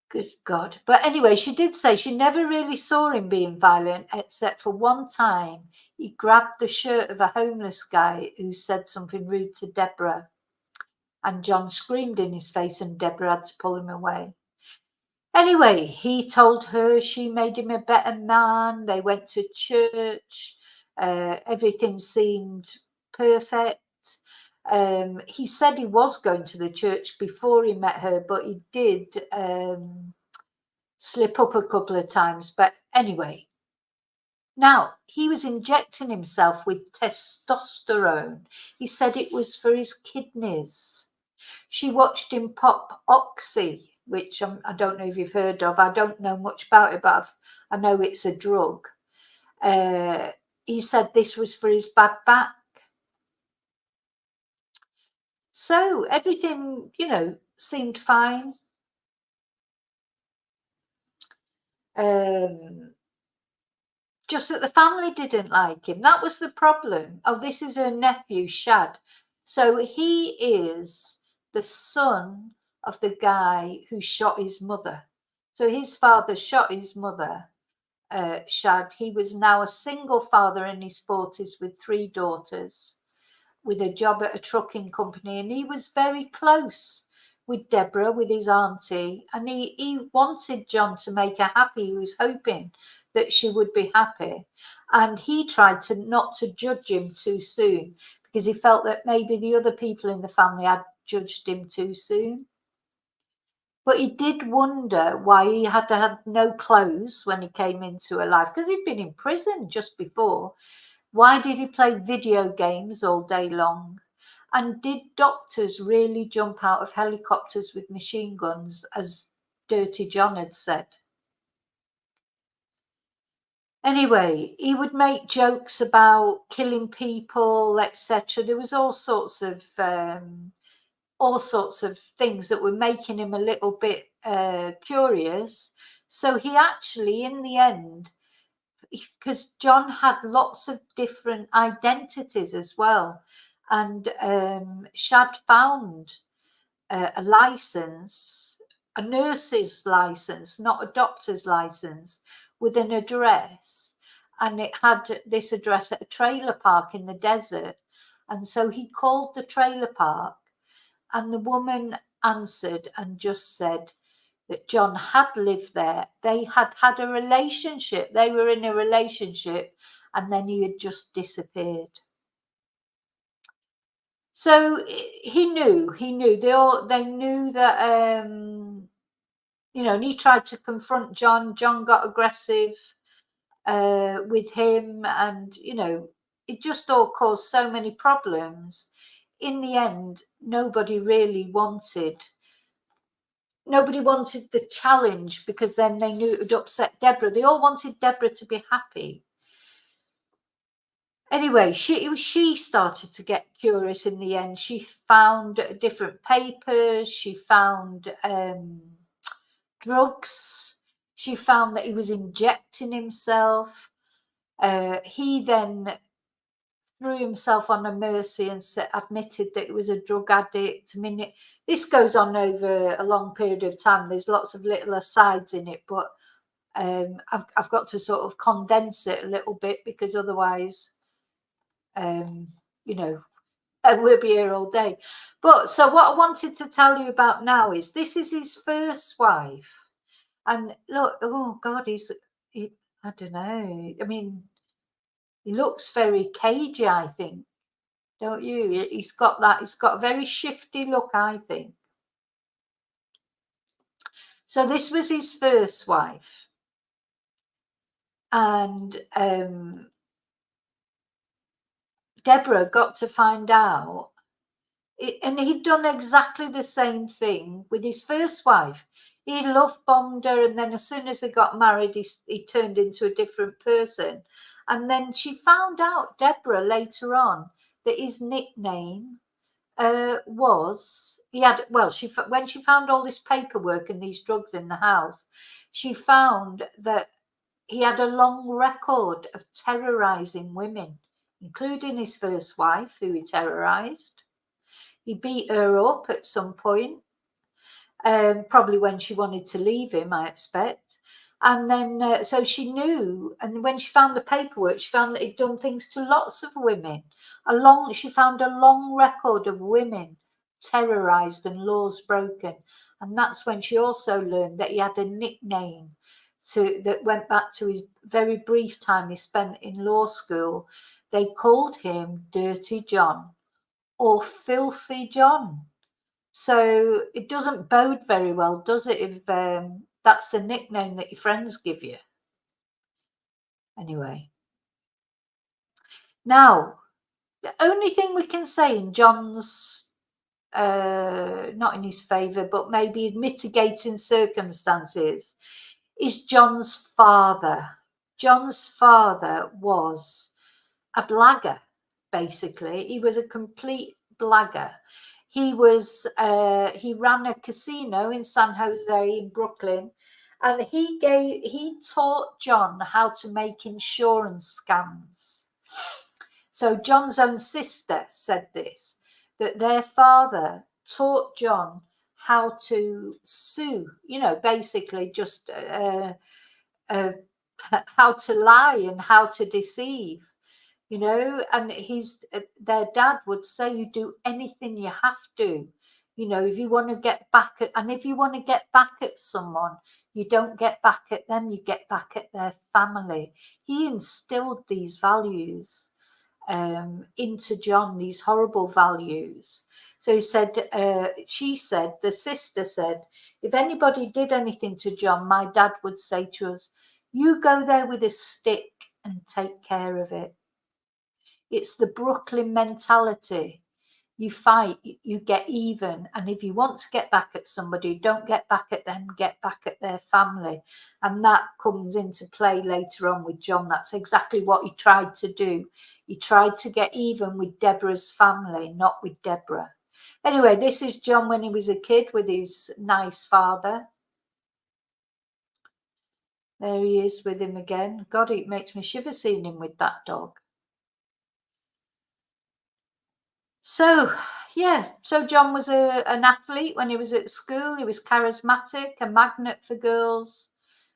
Good God. But anyway, she did say she never really saw him being violent, except for one time he grabbed the shirt of a homeless guy who said something rude to Deborah. And John screamed in his face and Deborah had to pull him away. Anyway, he told her she made him a better man. They went to church. Everything seemed perfect. He said he was going to the church before he met her, but he did slip up a couple of times. But anyway, now he was injecting himself with testosterone. He said it was for his kidneys. She watched him pop Oxy, which I don't know if you've heard of. I don't know much about it, but I know it's a drug. He said this was for his bad back. So everything, seemed fine. Just that the family didn't like him. That was the problem. Oh, this is her nephew, Shad. So he is the son of the guy who shot his mother. So his father shot his mother, Shad. He was now a single father in his 40s with 3 daughters, with a job at a trucking company, and he was very close with Deborah, with his auntie, and he wanted John to make her happy. He was hoping that she would be happy, and he tried to not to judge him too soon, because he felt that maybe the other people in the family had judged him too soon. But he did wonder why he had no clothes when he came into her life, because he'd been in prison just before. Why did he play video games all day long? And did doctors really jump out of helicopters with machine guns, as Dirty John had said? Anyway, he would make jokes about killing people, etc. There was all sorts of things that were making him a little bit curious. So he actually, in the end, because John had lots of different identities as well, and Shad found a license, a nurse's license, not a doctor's license, with an address, and it had this address at a trailer park in the desert. And so he called the trailer park, and the woman answered and just said that John had lived there. They had had a relationship. They were in a relationship, and then he had just disappeared. So he knew. They knew that, you know, and he tried to confront John. John got aggressive with him, and, you know, it just all caused so many problems. In the end, nobody wanted the challenge, because then they knew it would upset Deborah. They all wanted Deborah to be happy. Anyway, she started to get curious in the end. She found different papers. She found drugs. She found that he was injecting himself. He then threw himself on a mercy and admitted that he was a drug addict. I mean, this goes on over a long period of time. There's lots of little asides in it, but I've got to sort of condense it a little bit, because otherwise, you know, we'll be here all day. But so what I wanted to tell you about now is this is his first wife. And look, oh God, I don't know. I mean, he looks very cagey, I think, don't you? He's got a very shifty look, I think. So this was his first wife. And Deborah got to find out, and he'd done exactly the same thing with his first wife. He love bombed her, and then as soon as they got married, he turned into a different person. And then she found out, Deborah, later on, that his nickname was, when she found all this paperwork and these drugs in the house, she found that he had a long record of terrorizing women, including his first wife, who he terrorized. He beat her up at some point, probably when she wanted to leave him, I expect. And then, so she knew, and when she found the paperwork, she found that he'd done things to lots of women. She found a long record of women terrorized and laws broken. And that's when she also learned that he had a nickname that went back to his very brief time he spent in law school. They called him Dirty John or Filthy John. So it doesn't bode very well, does it, if that's the nickname that your friends give you? Anyway. Now, the only thing we can say in John's, not in his favour, but maybe his mitigating circumstances, is John's father. John's father was a blagger, basically. He was a complete blagger. He ran a casino in San Jose in Brooklyn, and he taught John how to make insurance scams. So John's own sister said this, that their father taught John how to sue, you know, basically just how to lie and how to deceive. You know, and their dad would say, you do anything you have to. You know, if you want to get back at, and if you want to get back at someone, you don't get back at them, you get back at their family. He instilled these values into John, these horrible values. So he said, she said, the sister said, if anybody did anything to John, my dad would say to us, you go there with a stick and take care of it. It's the Brooklyn mentality. You fight, you get even. And if you want to get back at somebody, don't get back at them, get back at their family. And that comes into play later on with John. That's exactly what he tried to do. He tried to get even with Deborah's family, not with Deborah. Anyway, this is John when he was a kid with his nice father. There he is with him again. God, it makes me shiver seeing him with that dog. So, yeah, so John was an athlete when he was at school. He was charismatic, a magnet for girls,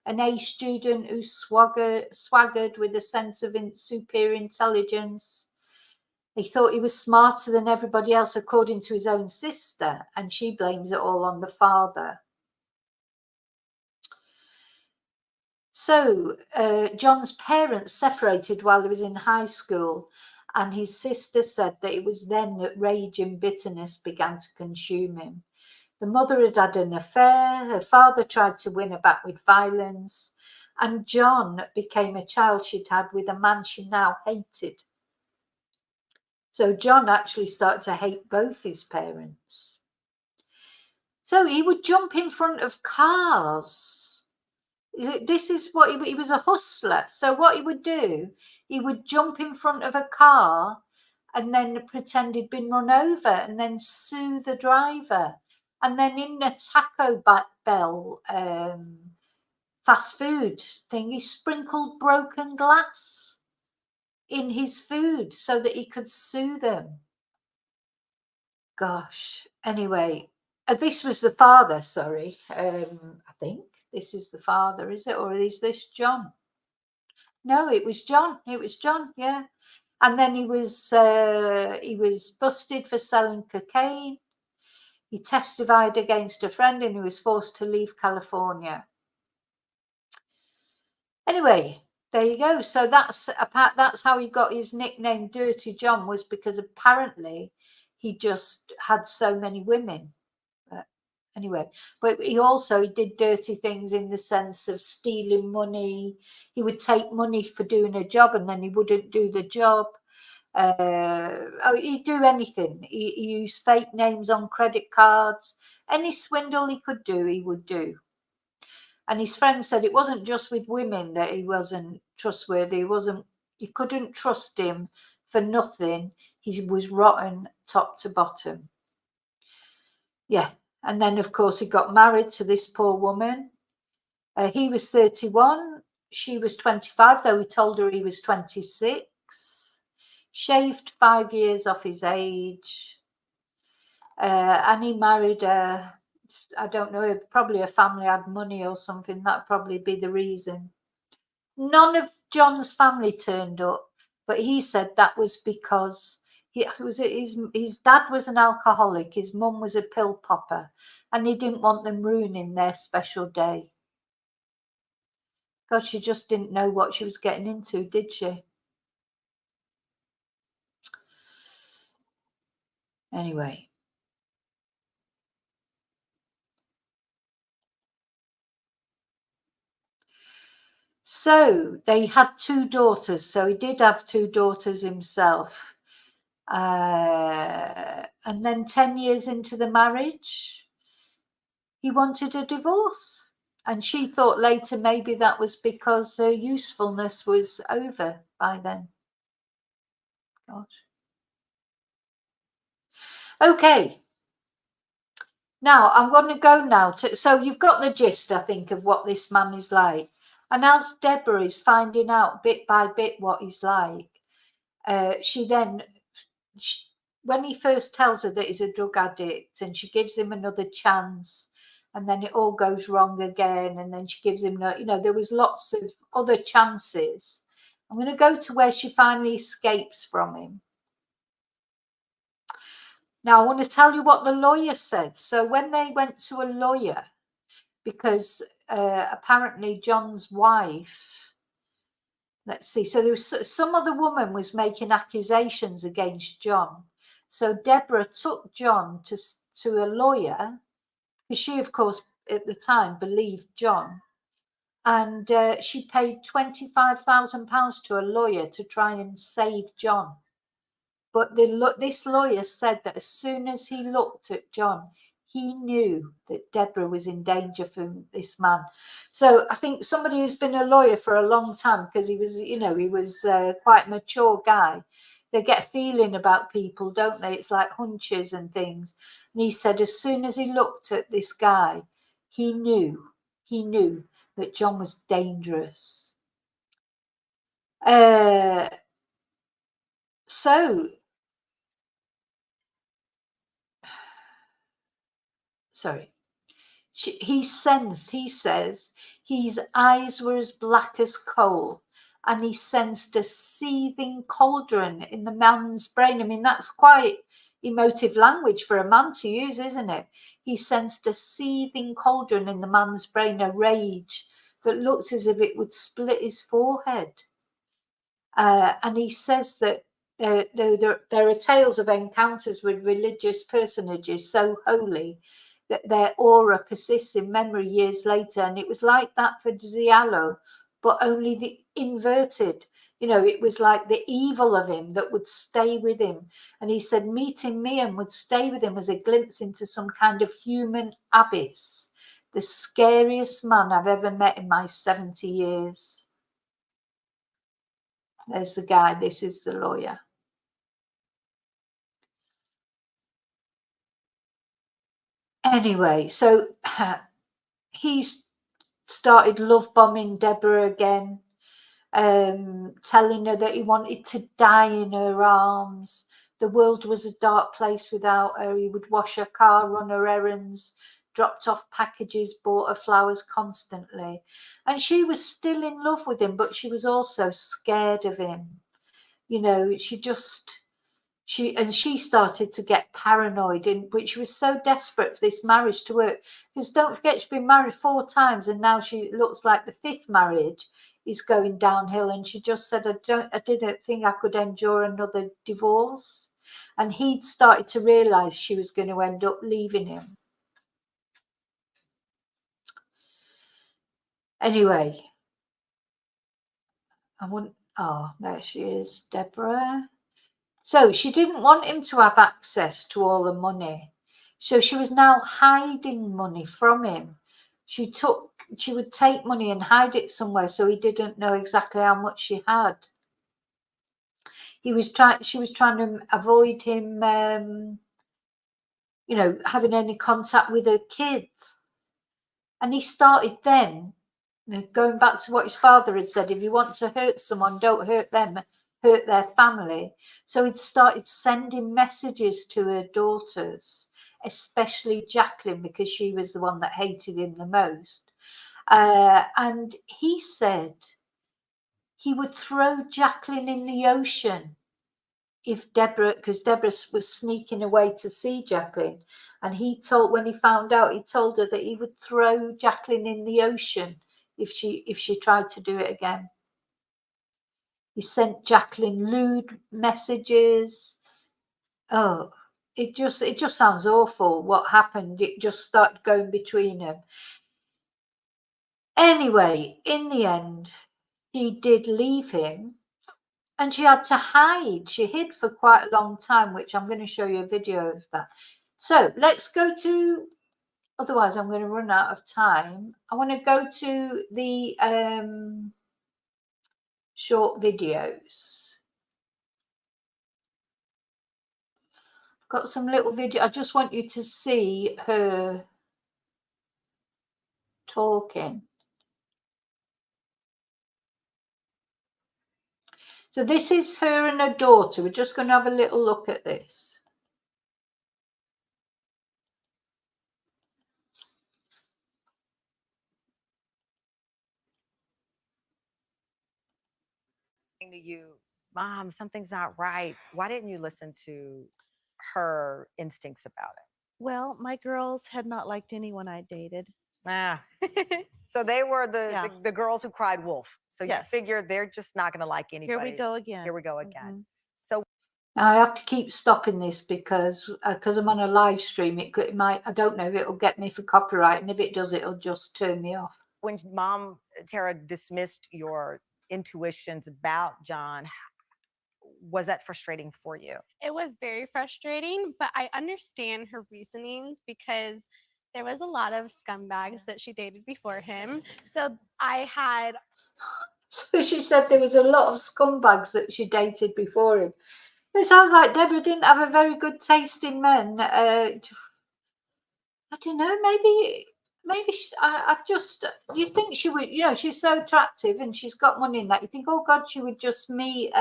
an A student who swaggered with a sense of superior intelligence. He thought he was smarter than everybody else, according to his own sister, and she blames it all on the father. So, John's parents separated while he was in high school. And his sister said that it was then that rage and bitterness began to consume him. The mother had had an affair. Her father tried to win her back with violence. And John became a child she'd had with a man she now hated. So John actually started to hate both his parents. So he would jump in front of cars. This is what he was, a hustler. So what he would do, he would jump in front of a car and then pretend he'd been run over and then sue the driver. And then in the Taco Bell fast food thing, he sprinkled broken glass in his food so that he could sue them. Gosh. Anyway, this was the father, sorry, I think. This is the father, is it? Or is this John? No, it was John. It was John, yeah. And then he was busted for selling cocaine. He testified against a friend and he was forced to leave California. Anyway, there you go. So that's how he got his nickname Dirty John, was because apparently he just had so many women. Anyway, but he did dirty things in the sense of stealing money. He would take money for doing a job and then he wouldn't do the job. He'd do anything. He used fake names on credit cards. Any swindle he could do, he would do. And his friend said it wasn't just with women that he wasn't trustworthy. You couldn't trust him for nothing. He was rotten top to bottom. Yeah. And then, of course, he got married to this poor woman. He was 31. She was 25, though he told her he was 26. Shaved 5 years off his age. And he married I don't know, probably a family had money or something. That'd probably be the reason. None of John's family turned up, but he said that was because his dad was an alcoholic, his mum was a pill popper, and he didn't want them ruining their special day. God, she just didn't know what she was getting into, did she? Anyway. So they had 2 daughters. So he did have 2 daughters himself. And then 10 years into the marriage, he wanted a divorce. And she thought later maybe that was because her usefulness was over by then. Gosh. Okay. Now I'm going to go now to, so you've got the gist, I think, of what this man is like. And as Deborah is finding out bit by bit what he's like, when he first tells her that he's a drug addict and she gives him another chance, and then it all goes wrong again, and then she gives him there was lots of other chances. I'm going to go to where she finally escapes from him. Now, I want to tell you what the lawyer said. So when they went to a lawyer, because apparently John's wife, let's see, so there was some other woman was making accusations against John. So Deborah took John to a lawyer, because she, of course, at the time believed John. And she paid £25,000 to a lawyer to try and save John. But this lawyer said that as soon as he looked at John, he knew that Deborah was in danger from this man. So I think somebody who's been a lawyer for a long time, because he was, he was quite a mature guy, they get a feeling about people, don't they? It's like hunches and things. And he said as soon as he looked at this guy, he knew that John was dangerous. He says his eyes were as black as coal, and he sensed a seething cauldron in the man's brain. I mean, that's quite emotive language for a man to use, isn't it? He sensed a seething cauldron in the man's brain, a rage that looked as if it would split his forehead. And he says that there are tales of encounters with religious personages so holy that their aura persists in memory years later. And it was like that for Zialo, but only the inverted. It was like the evil of him that would stay with him. And he said meeting Mian would stay with him as a glimpse into some kind of human abyss. The scariest man I've ever met in my 70 years. There's the guy. This is the lawyer. Anyway, so he's started love bombing Deborah again, telling her that he wanted to die in her arms. The world was a dark place without her. He would wash her car, run her errands, dropped off packages, bought her flowers constantly. And she was still in love with him, but she was also scared of him. She started to get paranoid, but she was so desperate for this marriage to work. Because don't forget, she's been married 4 times, and now she looks like the 5th marriage is going downhill. And she just said, I didn't think I could endure another divorce. And he'd started to realize she was going to end up leaving him. Anyway, there she is, Deborah. So she didn't want him to have access to all the money. So she was now hiding money from him. She would take money and hide it somewhere so he didn't know exactly how much she had. She was trying to avoid him, having any contact with her kids. And he started then, going back to what his father had said, if you want to hurt someone, don't hurt them, hurt their family. So he'd started sending messages to her daughters, especially Jacqueline, because she was the one that hated him the most. And he said he would throw Jacqueline in the ocean because Deborah was sneaking away to see Jacqueline. And when he found out, he told her that he would throw Jacqueline in the ocean if she tried to do it again. He sent Jacqueline lewd messages. Oh, it just sounds awful what happened. It just started going between them. Anyway, in the end, she did leave him, and she had to hide. She hid for quite a long time, which I'm going to show you a video of that. So let's go to, otherwise I'm going to run out of time. I want to go to the short videos. Got some little video. I just want you to see her talking. So this is her and her daughter. We're just going to have a little look at this. To you, Mom, something's not right. Why didn't you listen to her instincts about it? Well, my girls had not liked anyone I dated. Ah. So they were Yeah. the girls who cried wolf. So you Yes. figure they're just not going to like anybody. Here we go again. Here we go again. Mhm. So Now I have to keep stopping this because I'm on a live stream. It might, I don't know if it'll get me for copyright, and if it does, it'll just turn me off. when Mom Tara dismissed your intuitions about John, was that frustrating for you? It was very frustrating, but I understand her reasonings because there was a lot of scumbags that she dated before him. So I had So she said there was a lot of scumbags that she dated before him. It sounds like Deborah didn't have a very good taste in men. I don't know, maybe I just, you think she would, you know, she's so attractive and she's got money in that, you think, oh God, she would just meet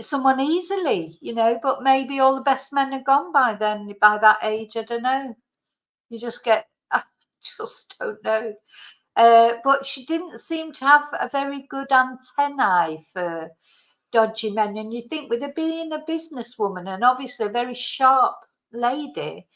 someone easily, you know, but maybe all the best men are gone by then, by that age. I don't know. You just get, I just don't know. But she didn't seem to have a very good antennae for dodgy men. And you think, with her being a businesswoman and obviously a very sharp lady,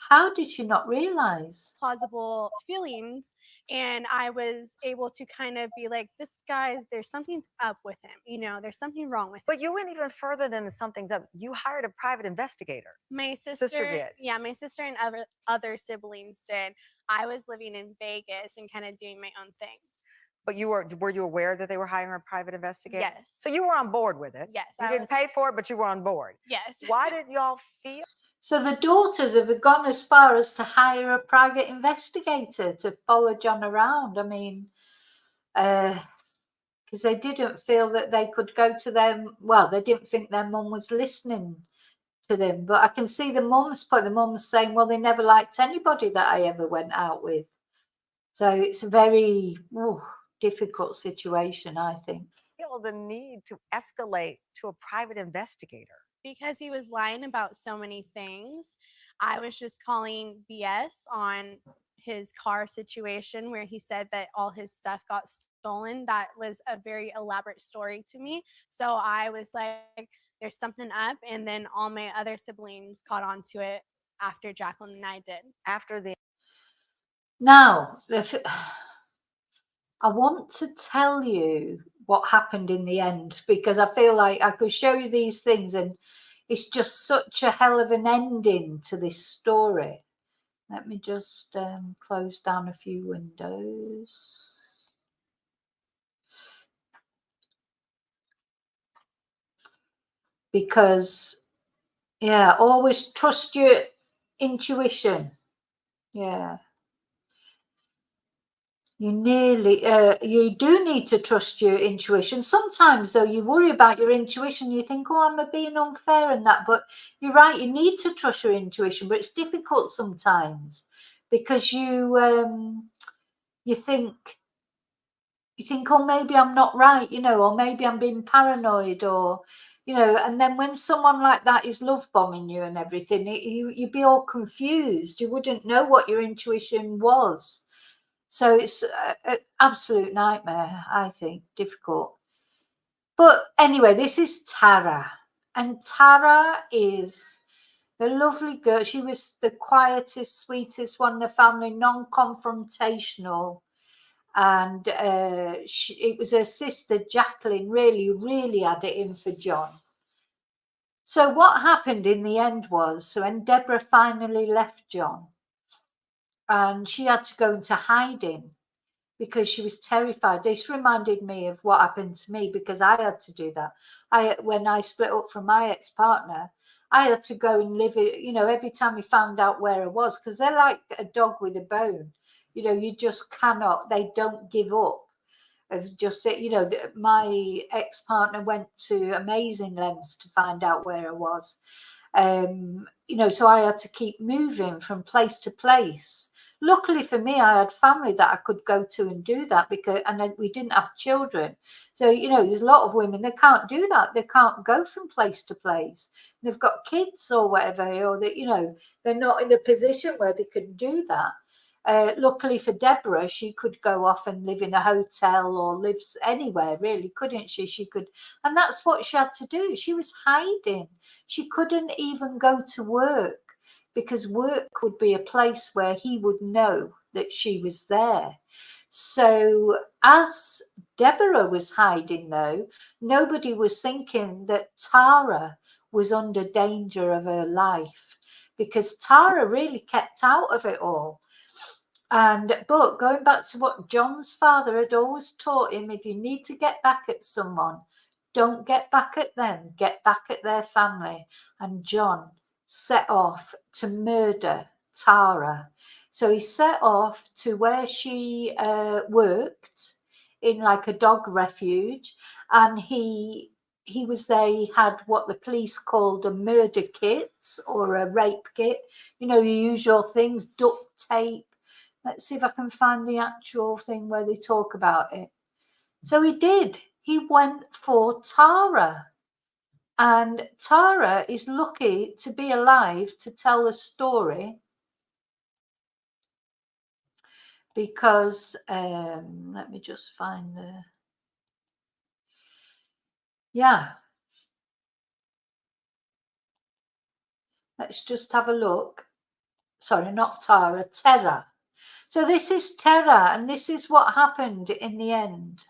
how did she not realize? plausible feelings, and I was able to kind of be like, this guy, there's something's up with him, you know, there's something wrong with him. But you went even further than the something's up. You hired a private investigator. My sister did. Yeah, my sister and other siblings did. I was living in Vegas and kind of doing my own thing. But were you aware that they were hiring a private investigator? Yes. So you were on board with it. Yes, You I didn't was. pay for it, but you were on board. Yes. Why did y'all feel? So the daughters have gone as far as to hire a private investigator to follow John around. I mean, because they didn't feel that they could go to them. Well, they didn't think their mum was listening to them. But I can see the mum's point. The mum's saying, well, they never liked anybody that I ever went out with. So it's a very difficult situation, I think. Feel the need to escalate to a private investigator? Because he was lying about so many things. I was just calling BS on his car situation where he said that all his stuff got stolen. That was a very elaborate story to me. So I was like, there's something up. And then all my other siblings caught on to it after Jacqueline and I did. After the Now, I want to tell you what happened in the end, because I feel like I could show you these things and it's just such a hell of an ending to this story. Let me just close down a few windows. Because, yeah, always trust your intuition. Yeah. You do need to trust your intuition. Sometimes, though, you worry about your intuition. You think, oh, am I being unfair and that? But you're right, you need to trust your intuition. But it's difficult sometimes because you think, oh, maybe I'm not right, you know, or maybe I'm being paranoid, or, you know, and then when someone like that is love bombing you and everything, you'd be all confused. You wouldn't know what your intuition was. So it's an absolute nightmare, I think, difficult. But anyway, this is Tara. And Tara is a lovely girl. She was the quietest, sweetest one in the family, non-confrontational. And it was her sister, Jacqueline, really had it in for John. So what happened in the end was, so when Deborah finally left John, and she had to go into hiding because she was terrified. This reminded me of what happened to me because I had to do that. When I split up from my ex-partner, I had to go and live, you know, every time he found out where I was, because they're like a dog with a bone. You know, you just cannot, they don't give up. Of just, you know, my ex-partner went to amazing lengths to find out where I was. You know, so I had to keep moving from place to place. Luckily for me, I had family that I could go to and do that, and then we didn't have children. So, you know, there's a lot of women that can't do that. They can't go from place to place. They've got kids or whatever, or that, you know, they're not in a position where they can do that. Luckily for Deborah, she could go off and live in a hotel or live anywhere, really, couldn't she? She could, and that's what she had to do. She was hiding. She couldn't even go to work because work would be a place where he would know that she was there. So as Deborah was hiding, though, nobody was thinking that Tara was under danger of her life, because Tara really kept out of it all. But going back to what John's father had always taught him, if you need to get back at someone, don't get back at them, get back at their family. And John set off to murder Tara. So he set off to where she worked in like a dog refuge, and he was there. He had what the police called a murder kit or a rape kit, you know, your usual things, duct tape. Let's see if I can find the actual thing where they talk about it. So he did. He went for Tara. And Tara is lucky to be alive to tell the story, because let me just find the, yeah. Let's just have a look. Sorry, not Tara, Terra. So this is Terra, and this is what happened in the end.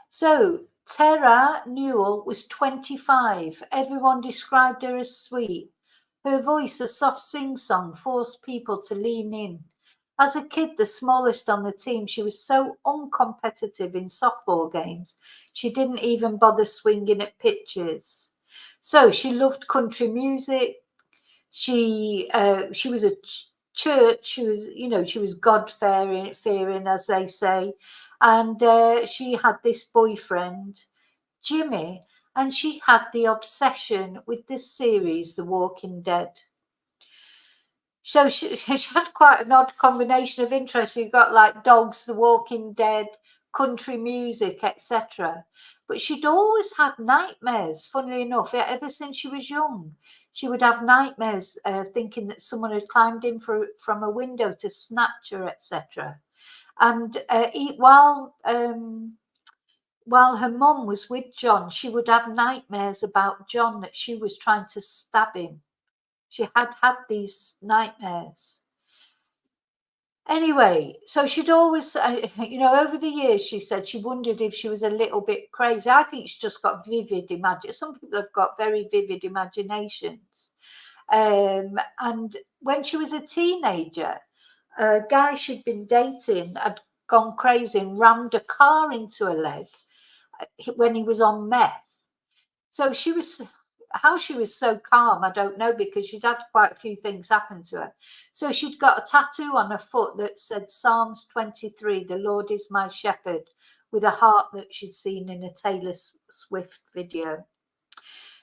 So Terra Newell was 25. Everyone described her as sweet. Her voice, a soft sing-song, forced people to lean in. As a kid, the smallest on the team, she was so uncompetitive in softball games, she didn't even bother swinging at pitches. So she loved country music. She was a church. She was, you know, she was God-fearing, as they say. And she had this boyfriend, Jimmy, and she had the obsession with this series, The Walking Dead. So she had quite an odd combination of interests. You got like dogs, The Walking Dead, country music, etc. But she'd always had nightmares, funnily enough, ever since she was young. She would have nightmares thinking that someone had climbed in from a window to snatch her, etc. And while her mum was with John, she would have nightmares about John, that she was trying to stab him. She had these nightmares. Anyway, so she'd always, you know, over the years, she said she wondered if she was a little bit crazy. I think she just got vivid imagination. Some people have got very vivid imaginations. And when she was a teenager, a guy she'd been dating had gone crazy and rammed a car into her leg when he was on meth. So how she was so calm, I don't know, because she'd had quite a few things happen to her. So she'd got a tattoo on her foot that said Psalms 23, the Lord is my shepherd, with a heart that she'd seen in a Taylor Swift video.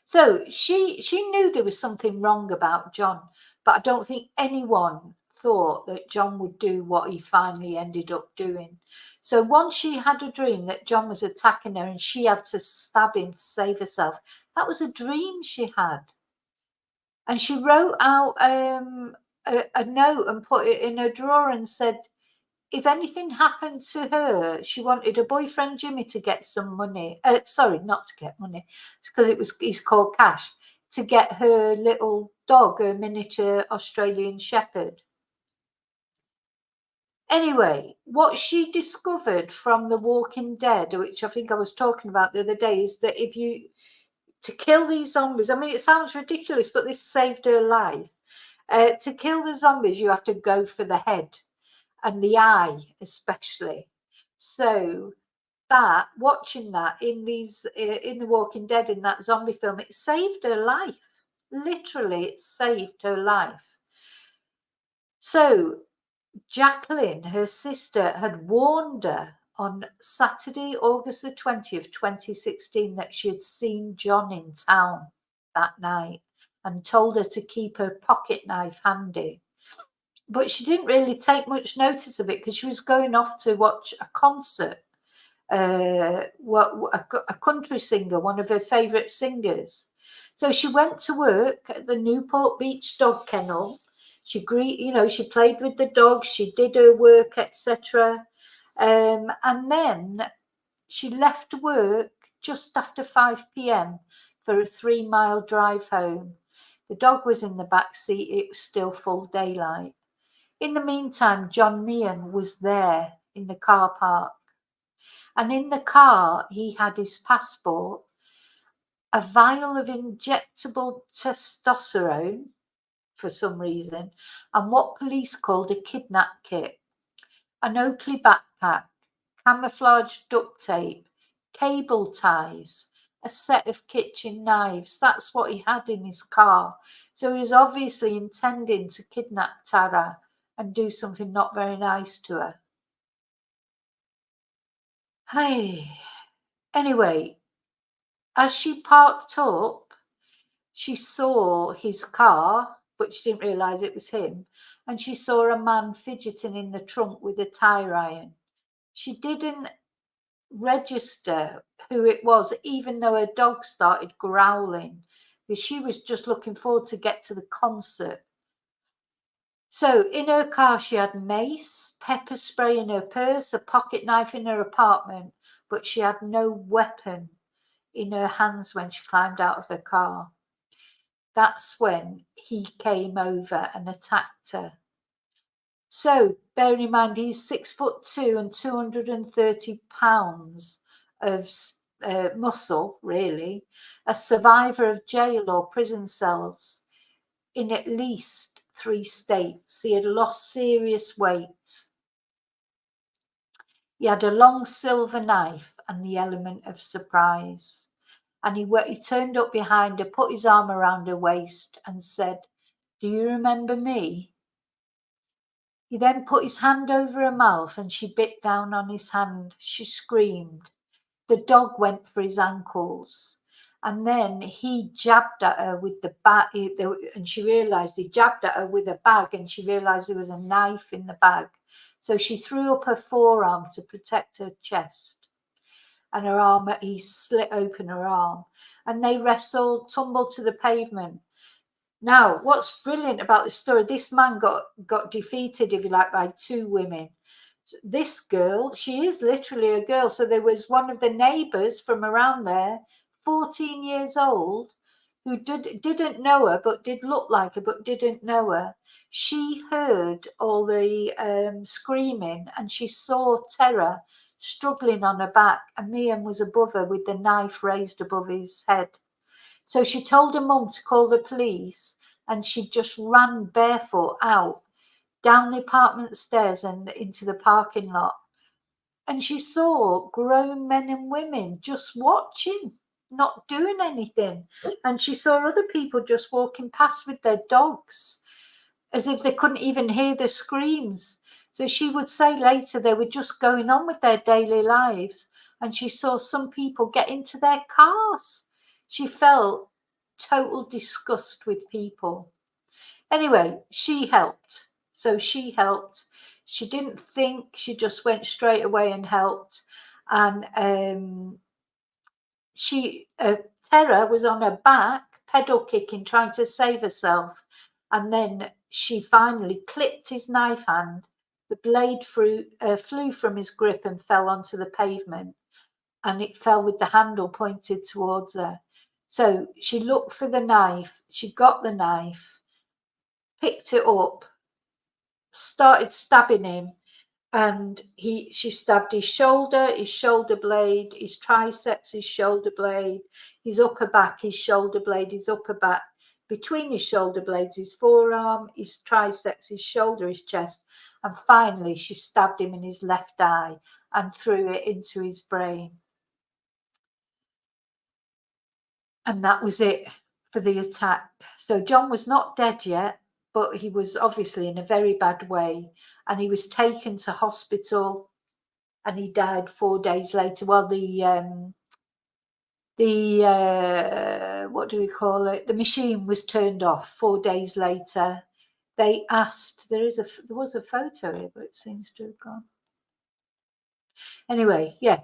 So she knew there was something wrong about John, but I don't think anyone thought that John would do what he finally ended up doing. So once she had a dream that John was attacking her and she had to stab him to save herself. That was a dream she had. And she wrote out a note and put it in her drawer and said, if anything happened to her, she wanted her boyfriend Jimmy to get some money. Sorry, not to get money, because he's called cash, to get her little dog, her miniature Australian Shepherd. Anyway, what she discovered from The Walking Dead, which I think I was talking about the other day, is that to kill these zombies, I mean, it sounds ridiculous, but this saved her life. To kill the zombies, you have to go for the head and the eye, especially. So watching that in The Walking Dead, in that zombie film, it saved her life. Literally, it saved her life. So Jacqueline, her sister, had warned her on Saturday, August the 20th, 2016, that she had seen John in town that night and told her to keep her pocket knife handy. But she didn't really take much notice of it because she was going off to watch a concert, a country singer, one of her favourite singers. So she went to work at the Newport Beach Dog Kennel. She she played with the dogs, she did her work, etc. And then she left work just after 5 p.m. for a 3-mile drive home. The dog was in the back seat. It was still full daylight. In the meantime, John Meehan was there in the car park. And in the car, he had his passport, a vial of injectable testosterone for some reason, and what police called a kidnap kit, an Oakley backpack, camouflage duct tape, cable ties, a set of kitchen knives. That's what he had in his car. So he was obviously intending to kidnap Tara and do something not very nice to her. Hey, anyway, as she parked up, she saw his car, but she didn't realise it was him, and she saw a man fidgeting in the trunk with a tire iron. She didn't register who it was, even though her dog started growling, because she was just looking forward to get to the concert. So in her car, she had mace, pepper spray in her purse, a pocket knife in her apartment, but she had no weapon in her hands when she climbed out of the car. That's when he came over and attacked her. So bearing in mind, he's 6'2" and 230 pounds of muscle, really, a survivor of jail or prison cells in at least 3 states. He had lost serious weight. He had a long silver knife and the element of surprise. And he turned up behind her, put his arm around her waist and said, "Do you remember me?" He then put his hand over her mouth and she bit down on his hand. She screamed. The dog went for his ankles. And then he jabbed at her with the bag, and she realised he jabbed at her with a bag, and she realised there was a knife in the bag. So she threw up her forearm to protect her chest. And her arm, he slit open her arm. And they wrestled, tumbled to the pavement. Now, what's brilliant about this story, this man got defeated, if you like, by 2 women. This girl, she is literally a girl. So there was one of the neighbours from around there, 14 years old, who didn't know her, but did look like her, but didn't know her. She heard all the screaming, and she saw Tara struggling on her back, and Meehan was above her with the knife raised above his head. So she told her mum to call the police, and she just ran barefoot out, down the apartment stairs and into the parking lot. And she saw grown men and women just watching, not doing anything. And she saw other people just walking past with their dogs, as if they couldn't even hear the screams. So she would say later they were just going on with their daily lives. And she saw some people get into their cars. She felt total disgust with people. Anyway, she helped. So she helped. She didn't think, she just went straight away and helped. And Tara was on her back, pedal kicking, trying to save herself. And then she finally clipped his knife hand. The blade flew from his grip and fell onto the pavement. And it fell with the handle pointed towards her. So she looked for the knife. She got the knife, picked it up, started stabbing him, and she stabbed his shoulder blade, his triceps, his shoulder blade, his upper back, his shoulder blade, his upper back, between his shoulder blades, his forearm, his triceps, his shoulder, his chest, and finally she stabbed him in his left eye and threw it into his brain. And that was it for the attack. So John was not dead yet, but he was obviously in a very bad way, and he was taken to hospital and he died 4 days later. Well, the what do we call it? The machine was turned off 4 days later. They asked, there was a photo here, but it seems to have gone. Anyway, yeah,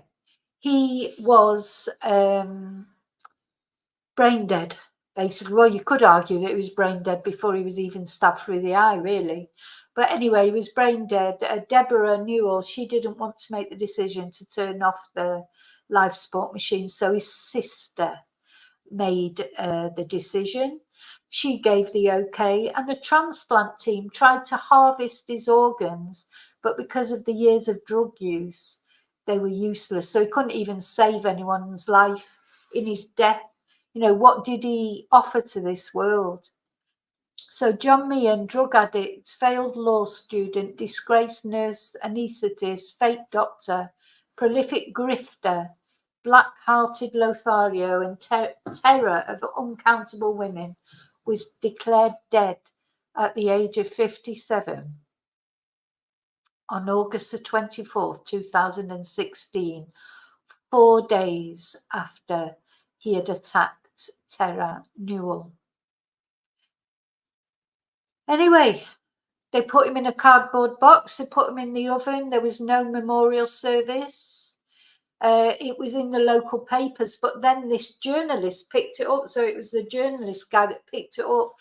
he was brain dead, basically. Well, you could argue that he was brain dead before he was even stabbed through the eye, really. But anyway, he was brain dead. Deborah Newell, she didn't want to make the decision to turn off the live sport machine, so his sister made the decision. She gave the okay, and a transplant team tried to harvest his organs, but because of the years of drug use, they were useless. So he couldn't even save anyone's life in his death. You know, what did he offer to this world? So John Meehan, drug addict, failed law student, disgraced nurse, anaesthetist, fake doctor, prolific grifter, black-hearted Lothario, and terror of uncountable women, was declared dead at the age of 57 on August the 24th, 2016, 4 days after he had attacked Tara Newell. Anyway, they put him in a cardboard box, they put him in the oven, there was no memorial service. It was in the local papers, but then this journalist picked it up. So it was the journalist guy that picked it up,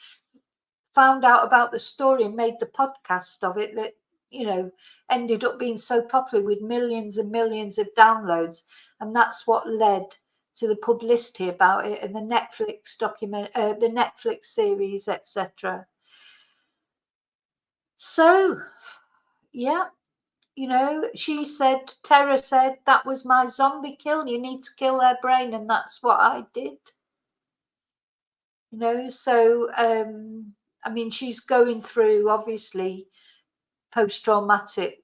found out about the story and made the podcast of it that, you know, ended up being so popular with millions and millions of downloads. And that's what led to the publicity about it and the Netflix the Netflix series, etc. So, yeah, you know, she said, Tara said, that was my zombie kill. You need to kill their brain. And that's what I did. You know, so, I mean, she's going through, obviously, post-traumatic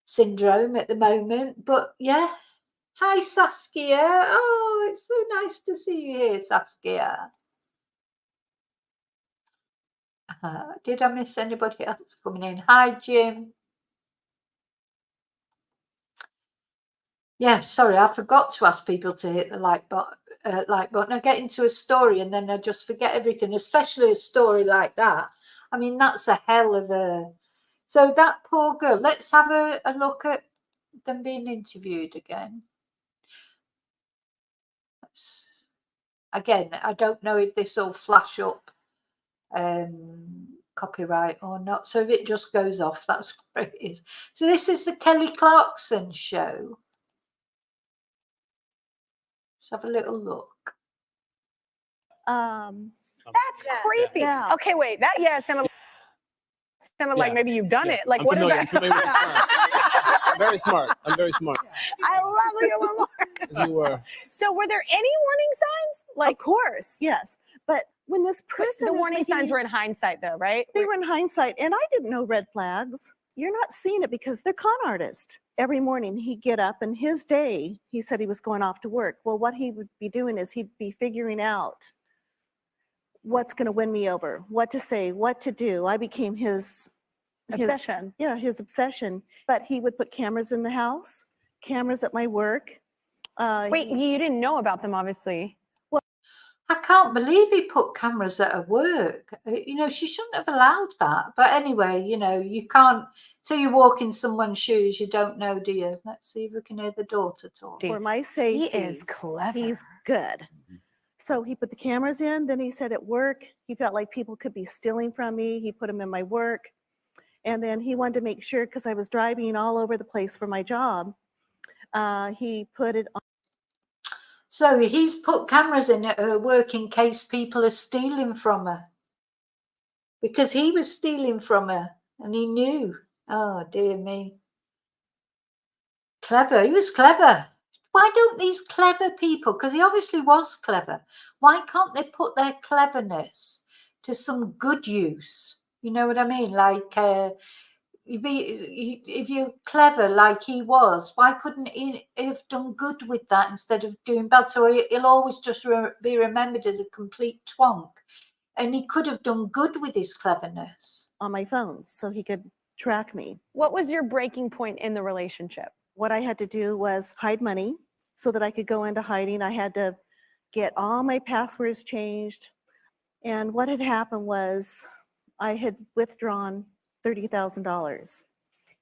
syndrome at the moment. But, yeah. Hi, Saskia. Oh, it's so nice to see you here, Saskia. Did I miss anybody else coming in? Hi, Jim. Yeah, sorry, I forgot to ask people to hit the like button. I get into a story and then I just forget everything, especially a story like that. I mean, that's a hell of a... So that poor girl, let's have a look at them being interviewed again. Again, I don't know if this will flash up copyright or not. So if it just goes off, that's where it is. So this is the Kelly Clarkson show. Let's have a little look. That's creepy. Yeah. Okay, wait. That sounded like maybe you've done it. Like, I'm what familiar, is I'm familiar with that? I'm very smart. I'm very smart. I love that you're more. As you were. So, were there any warning signs? Like, Of course, yes. But when this person the is warning making- signs were in hindsight, though, right? They were in hindsight, and I didn't know red flags. You're not seeing it because they're con artists. Every morning he'd get up, and his day, he said he was going off to work. Well, what he would be doing is he'd be figuring out what's going to win me over, what to say, what to do. I became his Obsession. his obsession. But he would put cameras in the house, cameras at my work. Wait, you didn't know about them, obviously. I can't believe he put cameras at her work. You know, she shouldn't have allowed that. But anyway, you know, you can't, till you walk in someone's shoes, you don't know, do you? Let's see if we can hear the daughter talk. for my He safety. is clever. He's good. So he put the cameras in. Then he said at work, he felt like people could be stealing from me. He put them in my work. And then he wanted to make sure, because I was driving all over the place for my job, he put it on. So he's put cameras in at her work in case people are stealing from her. Because he was stealing from her and he knew. Oh, dear me. Clever. He was clever. Why don't these clever people, because he obviously was clever, why can't they put their cleverness to some good use? You know what I mean? Like, if you're clever like he was, why couldn't he have done good with that instead of doing bad? So he'll always just be remembered as a complete twonk. And he could have done good with his cleverness. On my phone so he could track me. What was your breaking point in the relationship? What I had to do was hide money so that I could go into hiding. I had to get all my passwords changed. And what had happened was I had withdrawn $30,000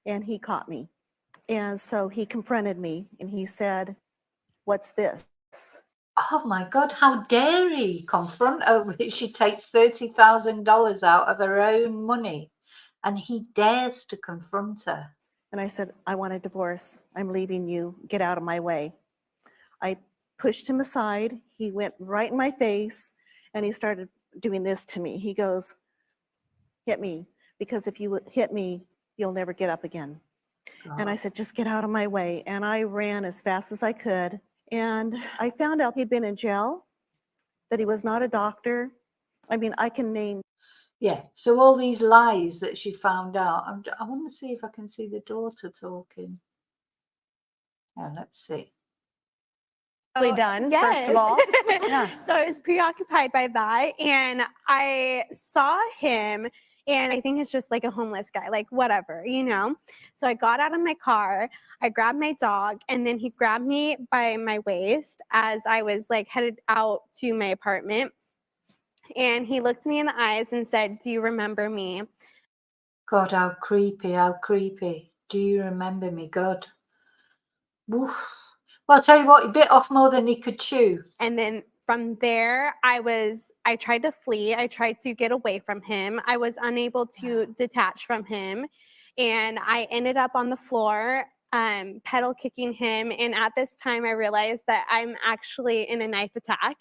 and he caught me. And so he confronted me and he said, "What's this?" Oh my God, how dare he confront her? She takes $30,000 out of her own money and he dares to confront her. And I said, I want a divorce. I'm leaving you. Get out of my way. I pushed him aside. He went right in my face and he started doing this to me. He goes, hit me, because if you hit me, you'll never get up again. And I said, just get out of my way. And I ran as fast as I could. And I found out he'd been in jail, that he was not a doctor. I mean, I can name. Yeah, so all these lies that she found out. I want to see if I can see the daughter talking. Yeah, let's see. Done, first of all. Yeah. So I was preoccupied by that, and I saw him, and I think it's just like a homeless guy, like whatever, you know. So I got out of my car, I grabbed my dog, and then he grabbed me by my waist as I was like headed out to my apartment, and he looked me in the eyes and said, "Do you remember me?" God, how creepy, how creepy. Do you remember me? God. Oof. Well, I'll tell you what, he bit off more than he could chew. And then from there, I tried to flee. I tried to get away from him. I was unable to detach from him. And I ended up on the floor, pedal kicking him. And at this time, I realized that I'm actually in a knife attack.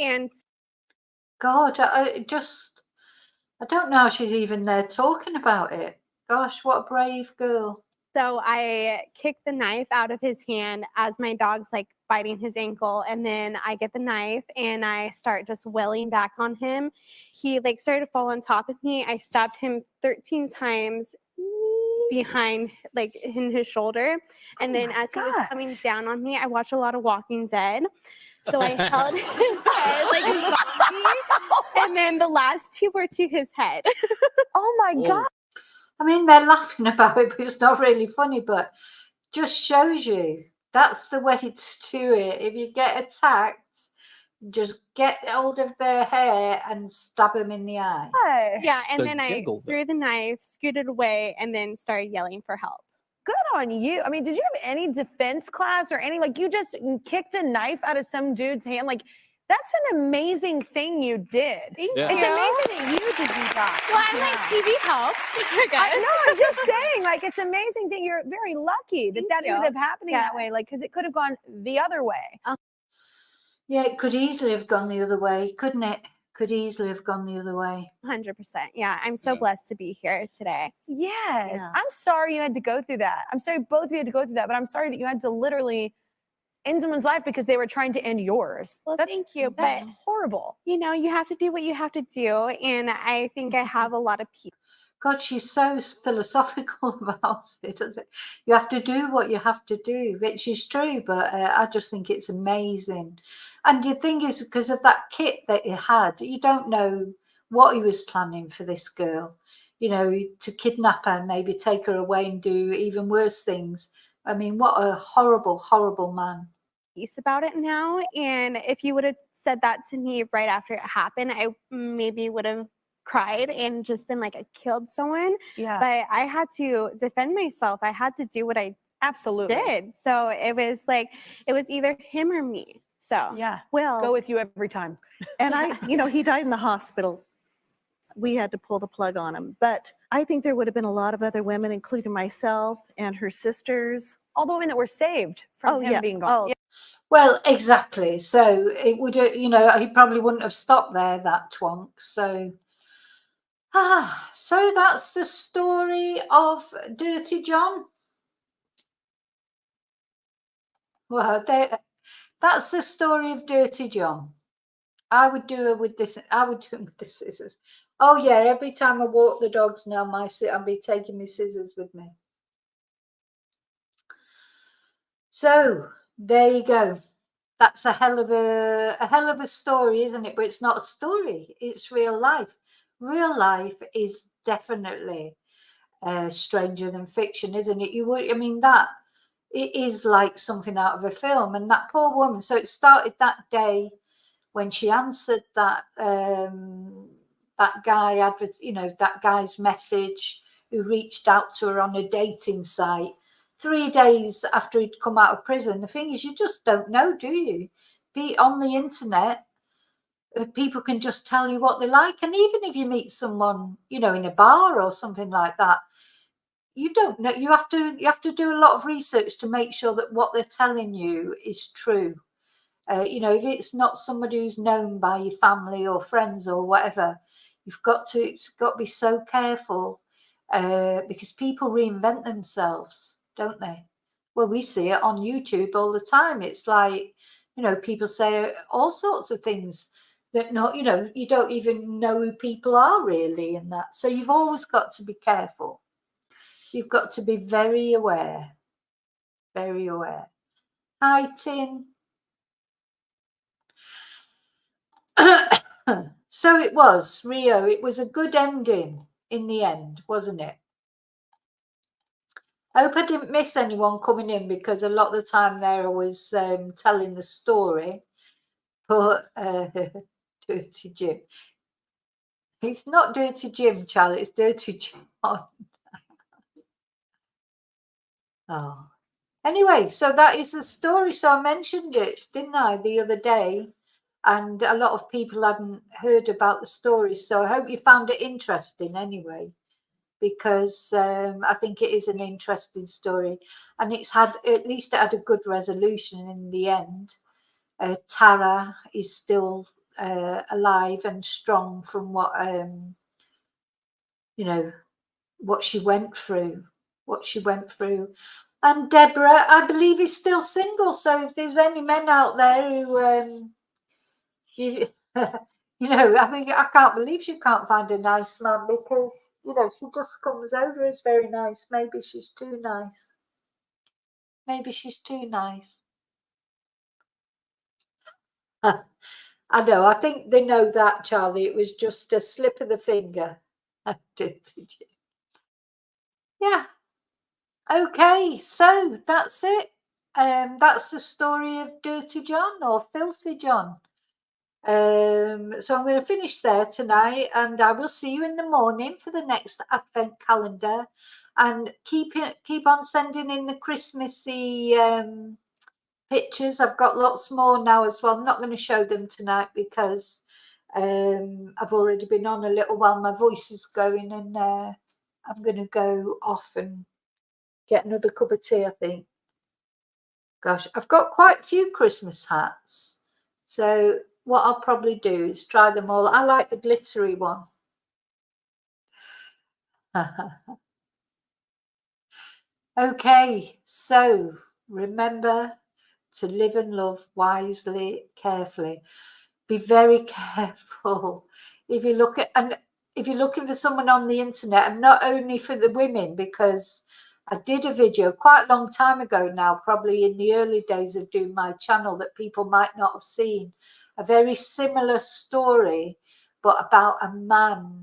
And God, I don't know how she's even there talking about it. Gosh, what a brave girl. so I kick the knife out of his hand as my dog's like biting his ankle. And then I get the knife and I start just wailing back on him. He like started to fall on top of me. I stabbed him 13 times behind, like in his shoulder. And then as he was coming down on me, I watched a lot of Walking Dead. So I held his head like a zombie. And then the last two were to his head. Oh my God. I mean, they're laughing about it, but it's not really funny, but just shows you that's the way to do it. If you get attacked, just get hold of their hair and stab them in the eye. Yeah, and The then I giggle, though. threw the knife, scooted away, and then started yelling for help. Good on you. I mean, did you have any defense class or any, like you just kicked a knife out of some dude's hand? Like, that's an amazing thing you did. Thank Yeah. It's you. amazing that you did that. Well, I'm like, TV helps, I guess. No, I'm just saying, like, it's amazing that you're very lucky that Thank that you. ended up happening Yeah. that way. Like, because it could have gone the other way. Yeah, it could easily have gone the other way, couldn't it? Could easily have gone the other way. 100%. Yeah, I'm so Yeah. blessed to be here today. Yes. Yeah. I'm sorry you had to go through that. I'm sorry both of you had to go through that, but I'm sorry that you had to literally end someone's life because they were trying to end yours. Well, thank you, That's but horrible. you know, you have to do what you have to do, and I think I have a lot of peace. God, she's so philosophical about it, doesn't it? You have to do what you have to do, which is true, but I just think it's amazing. And the thing is, because of that kit that he had, you don't know what he was planning for this girl, you know, to kidnap her, maybe take her away and do even worse things. I mean, what a horrible, horrible man. Peace about it now, and if you would have said that to me right after it happened, I maybe would have cried and just been like, I killed someone. Yeah. But I had to defend myself. I had to do what I Absolutely. did. So it was like, it was either him or me. So Yeah. Well, Go with you every time. and he died in the hospital. We had to pull the plug on him. But I think there would have been a lot of other women, including myself and her sisters. All the women that were saved from him being gone. Oh, Yeah. Well, exactly. So it would, you know, he probably wouldn't have stopped there, that twonk. So, so that's the story of Dirty John. Well, that's the story of Dirty John. I would do it with this. I would do it with the scissors. Oh yeah, every time I walk the dogs now, I'll be taking my scissors with me. So there you go. That's a hell of a story, isn't it? But it's not a story. It's real life. Real life is definitely stranger than fiction, isn't it? I mean, that it is like something out of a film. And that poor woman. So it started that day when she answered that guy, that guy's message, who reached out to her on a dating site 3 days after he'd come out of prison. The thing is, you just don't know, do you? on the internet, people can just tell you what they like. And even if you meet someone, you know, in a bar or something like that, you don't know. You have to do a lot of research to make sure that what they're telling you is true. You know, if it's not somebody who's known by your family or friends or whatever, you've got to be so careful, because people reinvent themselves, don't they? Well, we see it on YouTube all the time. It's like, you know, people say all sorts of things that not, you know, you don't even know who people are really, and that. So you've always got to be careful. You've got to be very aware. Very aware. Hi, Tin. So it was, Rio. It was a good ending in the end, wasn't it? I hope I didn't miss anyone coming in, because a lot of the time they're always telling the story. But Dirty Jim. It's not Dirty Jim, Charlie. It's Dirty John. Oh. Anyway, so that is the story. So I mentioned it, didn't I, the other day? And a lot of people hadn't heard about the story. So I hope you found it interesting anyway, because I think it is an interesting story. And it's had, at least it had a good resolution in the end. Tara is still alive and strong from what, you know, what she went through. And Deborah, I believe, is still single. So if there's any men out there who, you know, I mean, I can't believe she can't find a nice man, because, you know, she just comes over as very nice. Maybe she's too nice. Maybe she's too nice. I know. I think they know that, Charlie. It was just a slip of the finger. Yeah. Okay, so that's it. That's the story of Dirty John, or Filthy John. So I'm going to finish there tonight, and I will see you in the morning for the next Advent calendar. And keep on sending in the Christmassy pictures. I've got lots more now as well. I'm not going to show them tonight because I've already been on a little while. My voice is going, and I'm going to go off and get another cup of tea, I think. Gosh, I've got quite a few Christmas hats. So what I'll probably do is try them all. I like the glittery one. Okay, so remember to live and love wisely, carefully. Be very careful if you look at, and if you're looking for someone on the internet, and not only for the women, because I did a video quite a long time ago now, probably in the early days of doing my channel, that people might not have seen. A very similar story, but about a man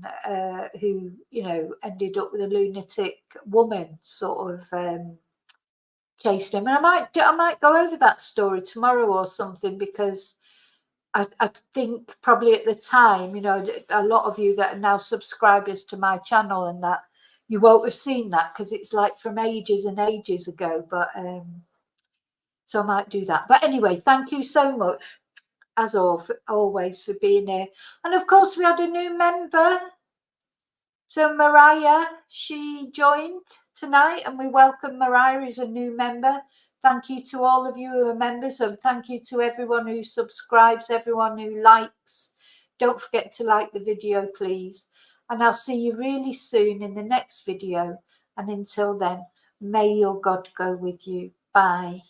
who, you know, ended up with a lunatic woman, sort of chased him. And I might go over that story tomorrow or something, because I think probably at the time, you know, a lot of you that are now subscribers to my channel and that, you won't have seen that, because it's like from ages and ages ago. But so I might do that. But anyway, thank you so much, as always, for being here. And of course, we had a new member. So Mariah, she joined tonight, and we welcome Mariah as a new member. Thank you to all of you who are members, and thank you to everyone who subscribes, everyone who likes. Don't forget to like the video, please. And I'll see you really soon in the next video. And until then, may your God go with you. Bye.